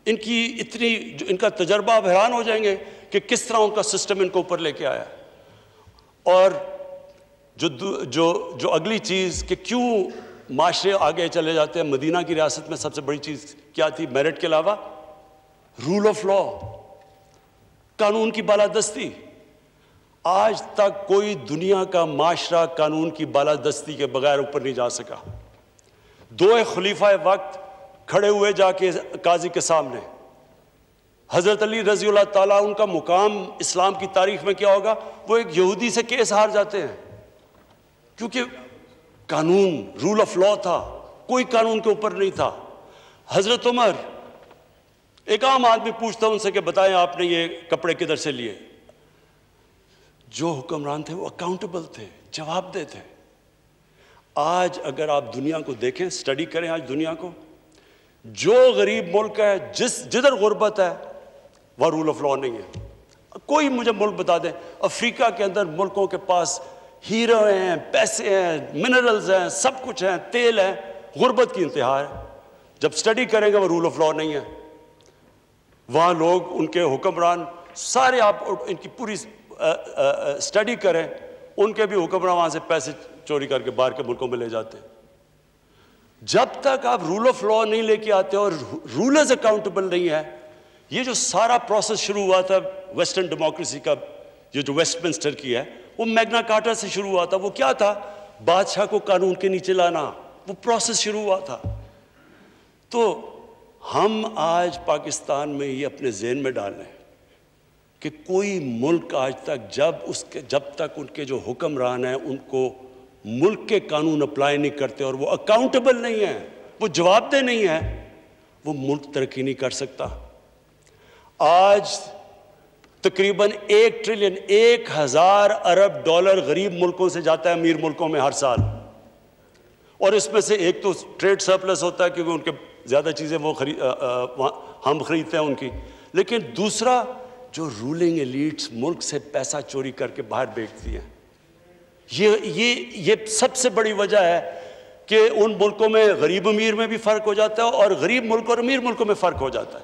ان کی اتنی ان کا تجربہ، آپ حیران ہو جائیں گے کہ کس طرح ان کا سسٹم ان کو اوپر لے کے آیا۔ اور جو اگلی چیز کہ کیوں معاشرے آگے چلے جاتے ہیں، مدینہ کی ریاست میں سب سے بڑی چیز کیا تھی میرٹ کے علاوہ؟ رول آف لا، قانون کی بالادستی۔ آج تک کوئی دنیا کا معاشرہ قانون کی بالادستی کے بغیر اوپر نہیں جا سکا۔ 2 خلیفہ وقت کھڑے ہوئے جا کے قاضی کے سامنے، حضرت علی رضی اللہ تعالیٰ، ان کا مقام اسلام کی تاریخ میں کیا ہوگا؟ وہ ایک یہودی سے کیس ہار جاتے ہیں، کیونکہ قانون، رول آف لا تھا، کوئی قانون کے اوپر نہیں تھا۔ حضرت عمر، ایک عام آدمی پوچھتا ان سے کہ بتائیں آپ نے یہ کپڑے کدھر سے لیے؟ جو حکمران تھے وہ اکاؤنٹیبل تھے، جواب دہ تھے۔ آج اگر آپ دنیا کو دیکھیں، سٹڈی کریں آج دنیا کو، جو غریب ملک ہے، جدھر غربت ہے، وہ رول آف لا نہیں ہے۔ کوئی مجھے ملک بتا دیں، افریقہ کے اندر ملکوں کے پاس ہیرو ہیں، پیسے ہیں، منرلز ہیں، سب کچھ ہیں، تیل ہے، غربت کی انتہا ہے۔ جب سٹڈی کریں گے وہ رول آف لا نہیں ہے۔ وہاں لوگ، ان کے حکمران سارے، آپ ان کی پوری سٹڈی کریں، ان کے بھی حکمران وہاں سے پیسے چوری کر کے باہر کے ملکوں میں لے جاتے ہیں۔ جب تک آپ رول آف لا نہیں لے کے آتے اور رولرز اکاؤنٹیبل نہیں ہے، یہ جو سارا پروسیس شروع ہوا تھا ویسٹرن ڈیموکریسی کا، یہ جو ویسٹ منسٹر کی ہے، وہ میگنا کارٹا سے شروع ہوا تھا۔ وہ کیا تھا؟ بادشاہ کو قانون کے نیچے لانا، وہ پروسیس شروع ہوا تھا۔ تو ہم آج پاکستان میں یہ اپنے ذہن میں ڈال لیں کہ کوئی ملک آج تک جب تک ان کے جو حکمران ہیں ان کو ملک کے قانون اپلائی نہیں کرتے اور وہ اکاؤنٹیبل نہیں ہیں، وہ جواب دہ نہیں ہیں، وہ ملک ترقی نہیں کر سکتا۔ آج تقریباً 1 ٹریلین 1000 ارب ڈالر غریب ملکوں سے جاتا ہے امیر ملکوں میں ہر سال، اور اس میں سے ایک تو ٹریڈ سرپلس ہوتا ہے کیونکہ ان کے زیادہ چیزیں ہم خریدتے ہیں ان کی، لیکن دوسرا جو رولنگ ایلیٹس ملک سے پیسہ چوری کر کے باہر بیچتی ہیں، یہ سب سے بڑی وجہ ہے کہ ان ملکوں میں غریب امیر میں بھی فرق ہو جاتا ہے اور غریب ملک اور امیر ملکوں میں فرق ہو جاتا ہے۔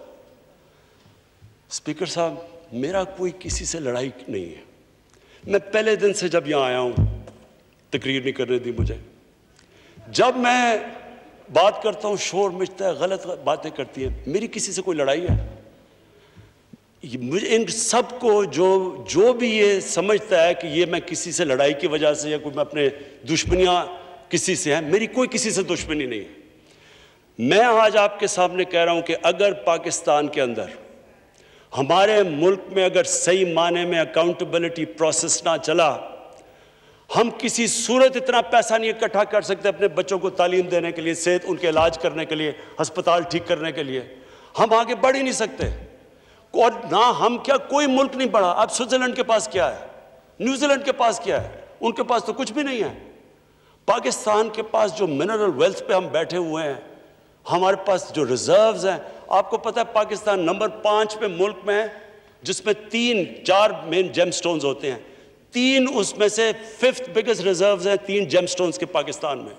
اسپیکر صاحب، میرا کوئی کسی سے لڑائی نہیں ہے۔ میں پہلے دن سے جب یہاں آیا ہوں، تقریر نہیں کرنے دی مجھے، جب میں بات کرتا ہوں شور مچتا ہے، غلط باتیں کرتی ہیں، میری کسی سے کوئی لڑائی ہے؟ ان سب کو جو بھی یہ سمجھتا ہے کہ یہ میں کسی سے لڑائی کی وجہ سے یا کوئی میں اپنے دشمنیاں کسی سے ہیں، میری کوئی کسی سے دشمنی نہیں ہے۔ میں آج آپ کے سامنے کہہ رہا ہوں کہ اگر پاکستان کے اندر، ہمارے ملک میں اگر صحیح معنی میں اکاؤنٹیبلٹی پروسیس نہ چلا، ہم کسی صورت اتنا پیسہ نہیں اکٹھا کر سکتے اپنے بچوں کو تعلیم دینے کے لیے، صحت ان کے علاج کرنے کے لیے، ہسپتال ٹھیک کرنے کے لیے، ہم آگے بڑھ ہی نہیں سکتے۔ اور نہ ہم کیا، کوئی ملک نہیں بڑھا۔ اب سوئٹزرلینڈ کے پاس کیا ہے؟ نیوزی لینڈ کے پاس کیا ہے؟ ان کے پاس تو کچھ بھی نہیں ہے. پاکستان کے پاس جو منرل ویلتھ پہ ہم بیٹھے ہوئے ہیں, ہمارے پاس جو ریزروز ہیں, آپ کو پتہ ہے پاکستان نمبر 5 پہ ملک میں ہے جس میں 3-4 مین جیم سٹونز ہوتے ہیں. 3 اس میں سے 5th بگیسٹ ریزروز ہیں 3 جیم سٹونز کے پاکستان میں.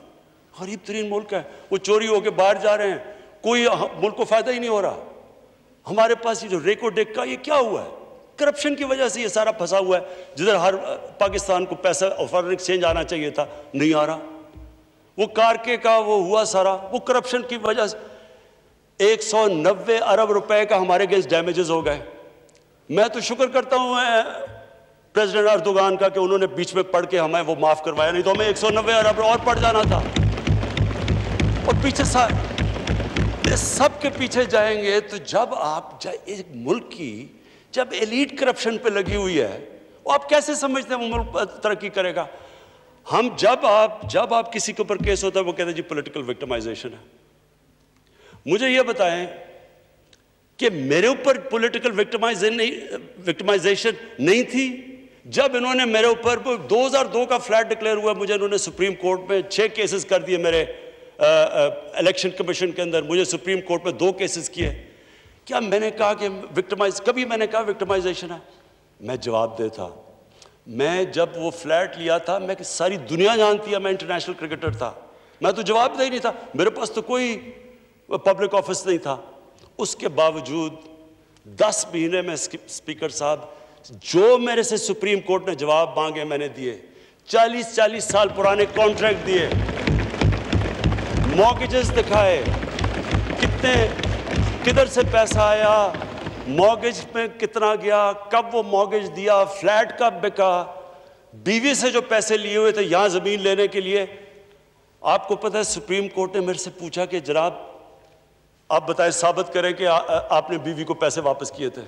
غریب ترین ملک ہے, وہ چوری ہو کے باہر جا رہے ہیں, کوئی ملک کو فائدہ ہی نہیں ہو رہا. ہمارے پاس یہ جو ریکو ڈیک کا یہ کیا ہوا ہے؟ کرپشن کی وجہ سے یہ سارا پھنسا ہوا ہے. جدھر ہر پاکستان کو پیسہ فارن ایکسچینج آنا چاہیے تھا, نہیں آ رہا. وہ کارکے کا وہ ہوا سارا, وہ کرپشن کی وجہ سے 190 ارب روپے کا ہمارے اگینسٹ ڈیمیجز ہو گئے. میں تو شکر کرتا ہوں پریزیڈنٹ اردوغان کا کہ انہوں نے بیچ میں پڑھ کے ہمیں وہ معاف کروایا, نہیں تو ہمیں 190 ارب اور پڑ جانا تھا. اور پیچھے سب کے پیچھے جائیں گے تو جب آپ ایک ملک کی جب ایلیٹ کرپشن پہ لگی ہوئی ہے, وہ آپ کیسے سمجھتے ہیں وہ ملک ترقی کرے گا؟ ہم جب آپ کسی کے اوپر کیس ہوتا ہے وہ کہتے ہیں جی پولیٹیکل وکٹمائزیشن ہے. مجھے یہ بتائیں کہ میرے اوپر پولیٹیکل وکٹمائزیشن نہیں تھی جب انہوں نے میرے اوپر 2002 کا فلیٹ ڈکلیئر ہوا, مجھے انہوں نے سپریم کورٹ میں 6 کیسز کر دیے. میرے الیکشن کمیشن کے اندر مجھے سپریم کورٹ میں 2 کیسز کیے. کیا میں نے کہا کہ کبھی میں نے کہا وکٹمائزیشن ہے؟ میں جواب دیتا. میں جب وہ فلیٹ لیا تھا, میں ساری دنیا جانتی ہے میں انٹرنیشنل کرکٹر تھا, میں تو جواب دہ ہی نہیں تھا, میرے پاس تو کوئی پبلک آفس نہیں تھا. اس کے باوجود 10 مہینے میں اسپیکر صاحب جو میرے سے سپریم کورٹ نے جواب مانگے میں نے دیے. 40 سال پرانے کانٹریکٹ دیے, مارگیجز دکھائے, کدھر سے پیسہ آیا, مارگیج میں کتنا گیا, کب وہ مارگیج دیا, فلیٹ کب بکا, بیوی سے جو پیسے لیے ہوئے تھے یہاں زمین لینے کے لیے. آپ کو پتہ ہے سپریم کورٹ نے میرے سے پوچھا کہ جناب آپ بتائیں, ثابت کریں کہ آپ نے بیوی کو پیسے واپس کیے تھے.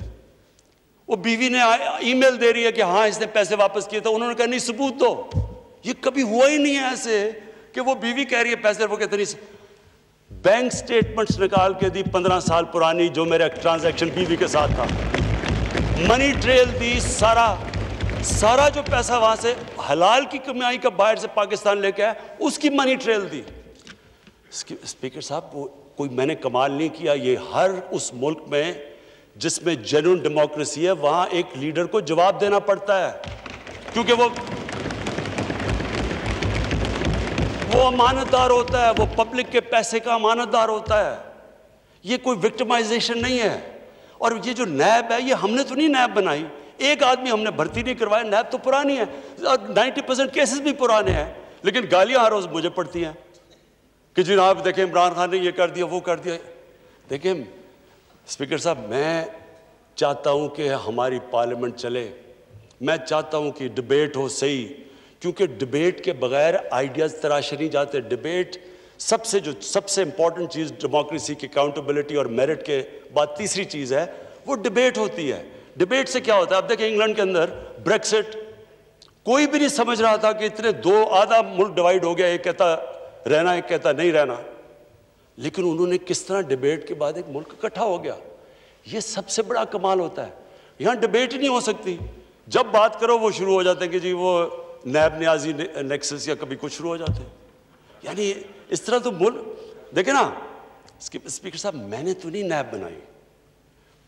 وہ بیوی نے ای میل دے رہی ہے کہ ہاں اس نے پیسے واپس کیے تھے. انہوں نے کہا نہیں ثبوت دو. یہ کبھی ہوا ہی نہیں ہے ایسے کہ وہ بیوی کہہ رہی ہے پیسے, وہ کہتے نہیں. بینک سٹیٹمنٹس نکال کے دی 15 سال پرانی جو میرا ٹرانزیکشن بیوی کے ساتھ تھا, منی ٹریل دی, سارا جو پیسہ وہاں سے حلال کی کمائی کا باہر سے پاکستان لے کے آیا اس کی منی ٹریل دی. اسپیکر صاحب کوئی میں نے کمال نہیں کیا. یہ ہر اس ملک میں جس میں جنون ڈیموکریسی ہے وہاں ایک لیڈر کو جواب دینا پڑتا ہے, کیونکہ وہ امانت دار ہوتا ہے, وہ پبلک کے پیسے کا امانت دار ہوتا ہے. یہ کوئی وکٹمائزیشن نہیں ہے. اور یہ جو نیب ہے یہ ہم نے تو نہیں نیب بنائی, ایک آدمی ہم نے بھرتی نہیں کروایا. نیب تو پرانی ہے, 90% کیسز بھی پرانے ہیں, لیکن گالیاں ہر روز مجھے پڑتی ہیں کہ جناب دیکھیں عمران خان نے یہ کر دیا وہ کر دیا. دیکھیں اسپیکر صاحب, میں چاہتا ہوں کہ ہماری پارلیمنٹ چلے, میں چاہتا ہوں کہ ڈبیٹ ہو صحیح, کیونکہ ڈبیٹ کے بغیر آئیڈیاز تراشے نہیں جاتے. ڈبیٹ سب سے امپورٹنٹ چیز ڈیموکریسی کی اکاؤنٹیبلٹی اور میرٹ کے بعد تیسری چیز ہے وہ ڈبیٹ ہوتی ہے. ڈبیٹ سے کیا ہوتا ہے؟ اب دیکھیں انگلینڈ کے اندر بریکسٹ, کوئی بھی نہیں سمجھ رہا تھا کہ اتنے آدھا ملک ڈیوائیڈ ہو گیا, ایک کہتا رہنا ایک کہتا نہیں رہنا, لیکن انہوں نے کس طرح ڈبیٹ کے بعد ایک ملک اکٹھا ہو گیا. یہ سب سے بڑا کمال ہوتا ہے. یہاں ڈبیٹ ہی نہیں ہو سکتی, جب بات کرو وہ شروع ہو جاتے ہیں کہ جی وہ نیب نیازی نیکسس یا کبھی کچھ شروع ہو جاتے ہیں. یعنی اس طرح تو ملک دیکھیں نا اسپیکر صاحب, میں نے تو نہیں نیب بنائی.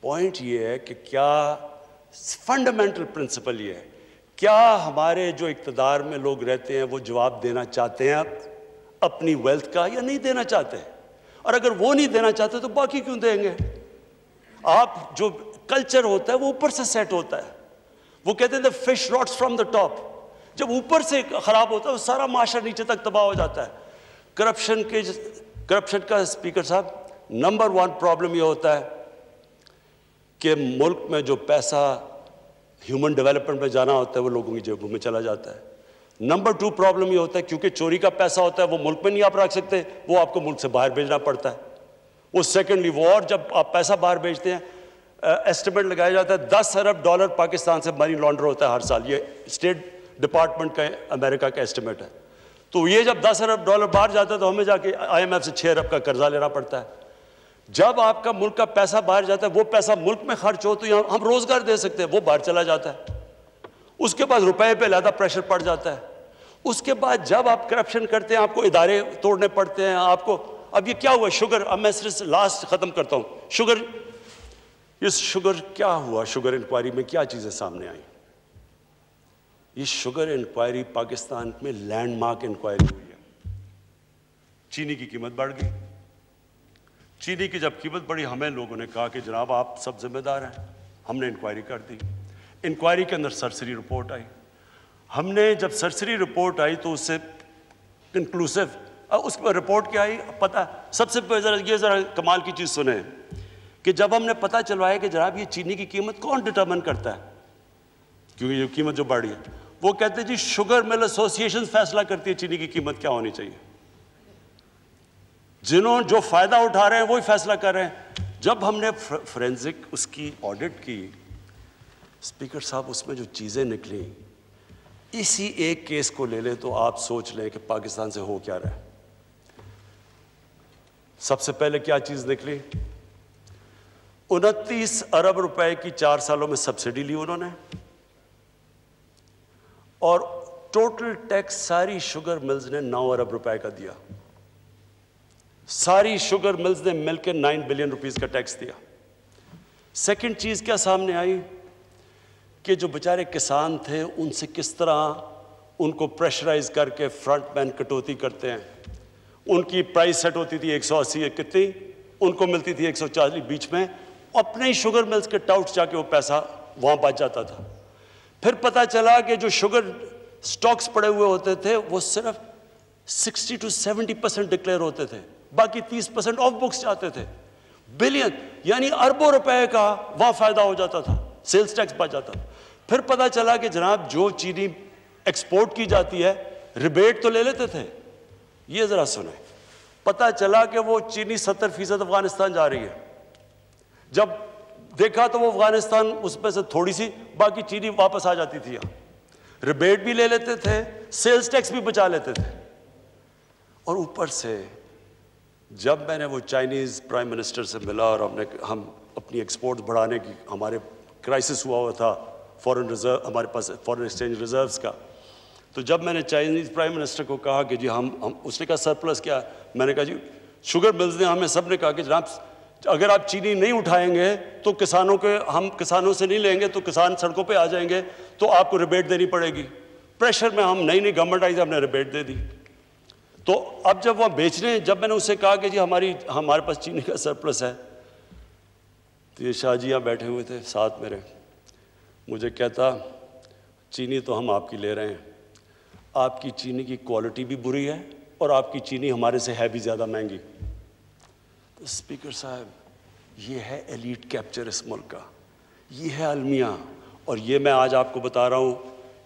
پوائنٹ یہ ہے کہ کیا فنڈامنٹل پرنسپل یہ ہے, کیا ہمارے جو اقتدار میں لوگ رہتے ہیں وہ جواب دینا چاہتے ہیں اپنی ویلتھ کا یا نہیں دینا چاہتے؟ اور اگر وہ نہیں دینا چاہتے تو باقی کیوں دیں گے؟ آپ جو کلچر ہوتا ہے وہ اوپر سے سیٹ ہوتا ہے. وہ کہتے ہیں the fish rots from the top. جب اوپر سے خراب ہوتا ہے وہ سارا معاشرہ نیچے تک تباہ ہو جاتا ہے. کرپشن کا اسپیکر صاحب نمبر 1 پرابلم یہ ہوتا ہے کہ ملک میں جو پیسہ ہیومن ڈیولپمنٹ میں جانا ہوتا ہے وہ لوگوں کی جیبوں میں چلا جاتا ہے. نمبر 2 پرابلم یہ ہوتا ہے کیونکہ چوری کا پیسہ ہوتا ہے وہ ملک میں نہیں آپ رکھ سکتے, وہ آپ کو ملک سے باہر بھیجنا پڑتا ہے. وہ سیکنڈلی وہ, اور جب آپ پیسہ باہر بھیجتے ہیں ایسٹیمیٹ لگایا جاتا ہے $10 ارب پاکستان سے منی لانڈر ہوتا ہے ہر سال. یہ اسٹیٹ ڈپارٹمنٹ کا امریکہ کا ایسٹیمیٹ ہے. تو یہ جب $10 ارب باہر جاتا ہے تو ہمیں جا کے IMF سے 6 ارب کا قرضہ لینا پڑتا ہے. جب آپ کا ملک کا پیسہ باہر جاتا ہے وہ پیسہ ملک میں خرچ ہو تو ہم روزگار دے سکتے ہیں, وہ باہر چلا جاتا ہے. اس کے بعد روپے پہ علیحدہ پریشر پڑ جاتا ہے. اس کے بعد جب آپ کرپشن کرتے ہیں آپ کو ادارے توڑنے پڑتے ہیں آپ کو. اب یہ کیا ہوا شوگر, اب میں صرف لاسٹ ختم کرتا ہوں. شوگر, یہ شوگر کیا ہوا, شوگر انکوائری میں کیا چیزیں سامنے آئیں؟ یہ شوگر انکوائری پاکستان میں لینڈ مارک انکوائری ہوئی ہے. چینی کی قیمت بڑھ گئی. چینی کی جب قیمت بڑھی ہمیں لوگوں نے کہا کہ جناب آپ سب ذمہ دار ہیں. ہم نے انکوائری کر دی. انکوائری کے اندر سرسری رپورٹ آئی. ہم نے جب سرسری رپورٹ آئی تو اس سے کنکلوسیو, اس کے رپورٹ کیا آئی پتہ, سب سے یہ ذرا کمال کی چیز سنیں کہ جب ہم نے پتہ چلوایا کہ جناب یہ چینی کی قیمت کون ڈٹرمن کرتا ہے, کیونکہ یہ قیمت جو بڑھی ہے, وہ کہتے ہیں جی شوگر مل ایسوسی ایشن فیصلہ کرتی ہے چینی کی قیمت کیا ہونی چاہیے. جنہوں جو فائدہ اٹھا رہے ہیں وہی فیصلہ کر رہے ہیں. جب ہم نے فورینزک اس کی آڈٹ کی, اسپیکر صاحب اس میں جو چیزیں نکلیں, اسی ایک کیس کو لے لیں تو آپ سوچ لیں کہ پاکستان سے ہو کیا رہا ہے. سب سے پہلے کیا چیز نکلی, 29 ارب روپے کی 4 سالوں میں سبسڈی لی انہوں نے, اور ٹوٹل ٹیکس ساری شوگر ملز نے 9 ارب روپے کا دیا. ساری شوگر ملز نے مل کے 9 بلین روپیز کا ٹیکس دیا. سیکنڈ چیز کیا سامنے آئی کہ جو بیچارے کسان تھے ان سے کس طرح ان کو پریشرائز کر کے فرنٹ مین کٹوتی کرتے ہیں. ان کی پرائس سیٹ ہوتی تھی 180 کتنی, ان کو ملتی تھی 140 بیچ میں. اپنے ہی شوگر ملز کے ٹاؤٹس جا کے وہ پیسہ وہاں بچ جاتا تھا. پھر پتہ چلا کہ جو شوگر سٹاکس پڑے ہوئے ہوتے تھے وہ صرف 60 to 70% ڈکلیئر ہوتے تھے, باقی 30% آف بکس جاتے تھے. بلین یعنی اربوں روپے کا وہاں فائدہ ہو جاتا تھا, سیلز ٹیکس بچ جاتا تھا. پھر پتہ چلا کہ جناب جو چینی ایکسپورٹ کی جاتی ہے ریبیٹ تو لے لیتے تھے. یہ ذرا سنیں, پتہ چلا کہ وہ چینی 70% افغانستان جا رہی ہے. جب دیکھا تو وہ افغانستان اس میں سے تھوڑی سی, باقی چینی واپس آ جاتی تھی. ریبیٹ بھی لے لیتے تھے, سیلز ٹیکس بھی بچا لیتے تھے. اور اوپر سے جب میں نے وہ چائنیز پرائم منسٹر سے ملا اور ہم اپنی ایکسپورٹ بڑھانے کی, ہمارے کرائسس ہوا تھا فورن ریزرو, ہمارے پاس فورن ایکسچینج ریزروز کا, تو جب میں نے چائنیز پرائم منسٹر کو کہا کہ جی ہم اس نے کہا سرپلس کیا, میں نے کہا جی شوگر ملز نے ہمیں سب نے کہا کہ جناب اگر آپ چینی نہیں اٹھائیں گے تو کسانوں کے, ہم کسانوں سے نہیں لیں گے تو کسان سڑکوں پہ آ جائیں گے, تو آپ کو ریبیٹ دینی پڑے گی. پریشر میں ہم نئی گورنمنٹ آئی تھی, ہم نے ریبیٹ دے دی. تو اب جب وہ بیچنے, جب میں نے اسے کہا کہ جی ہمارے پاس چینی کا سرپلس ہے, تو یہ شاہ جی یہاں بیٹھے ہوئے تھے ساتھ میرے, مجھے کہتا چینی تو ہم آپ کی لے رہے ہیں, آپ کی چینی کی کوالٹی بھی بری ہے اور آپ کی چینی ہمارے سے ہے بھی زیادہ مہنگی. تو اسپیکر صاحب یہ ہے ایلیٹ کیپچر اس ملک کا, یہ ہے المیہ. اور یہ میں آج آپ کو بتا رہا ہوں,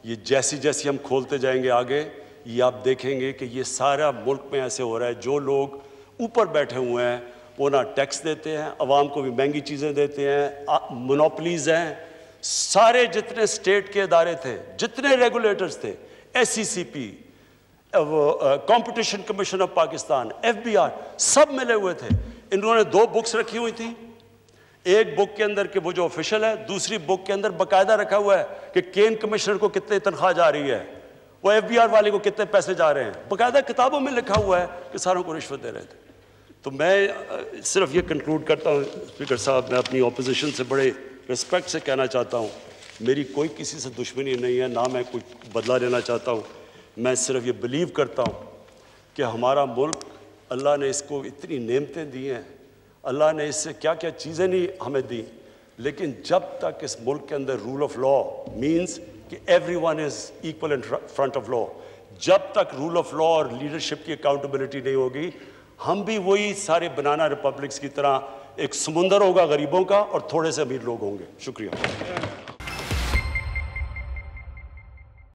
یہ جیسی ہم کھولتے جائیں گے آگے, یہ آپ دیکھیں گے کہ یہ سارا ملک میں ایسے ہو رہا ہے. جو لوگ اوپر بیٹھے ہوئے ہیں وہ نہ ٹیکس دیتے ہیں, عوام کو بھی مہنگی چیزیں دیتے ہیں, مونوپلیز ہیں. سارے جتنے اسٹیٹ کے ادارے تھے, جتنے ریگولیٹرز تھے, SCCP, competition commission of Pakistan, FBI, سب ملے ہوئے تھے. انہوں نے 2 بکس رکھی ہوئی تھی. ایک بک کے اندر کہ وہ جو آفیشل ہے, دوسری بک کے اندر باقاعدہ رکھا ہوا ہے کہ کین کمشنر کو کتنے تنخواہ جا رہی ہے, وہ FBR والے کو کتنے پیسے جا رہے ہیں. باقاعدہ کتابوں میں لکھا ہوا ہے کہ ساروں کو رشوت دے رہے تھے. تو میں صرف یہ کنکلوڈ کرتا ہوں اسپیکر صاحب, میں اپنی اپوزیشن سے بڑے رسپیکٹ سے کہنا چاہتا ہوں, میری کوئی کسی سے دشمنی نہیں ہے, نہ میں کوئی بدلہ لینا چاہتا ہوں. میں صرف یہ بلیو کرتا ہوں کہ ہمارا ملک, اللہ نے اس کو اتنی نعمتیں دی ہیں, اللہ نے اس سے کیا کیا چیزیں نہیں ہمیں دی, لیکن جب تک اس ملک کے اندر رول آف لا مینز کہ every one is equal in front of law, جب تک رول آف لا اور لیڈرشپ کی اکاؤنٹیبلٹی نہیں ہوگی, ہم بھی وہی سارے بنانا ریپبلکس کی طرح ایک سمندر ہوگا غریبوں کا اور تھوڑے سے امیر لوگ ہوں گے. شکریہ.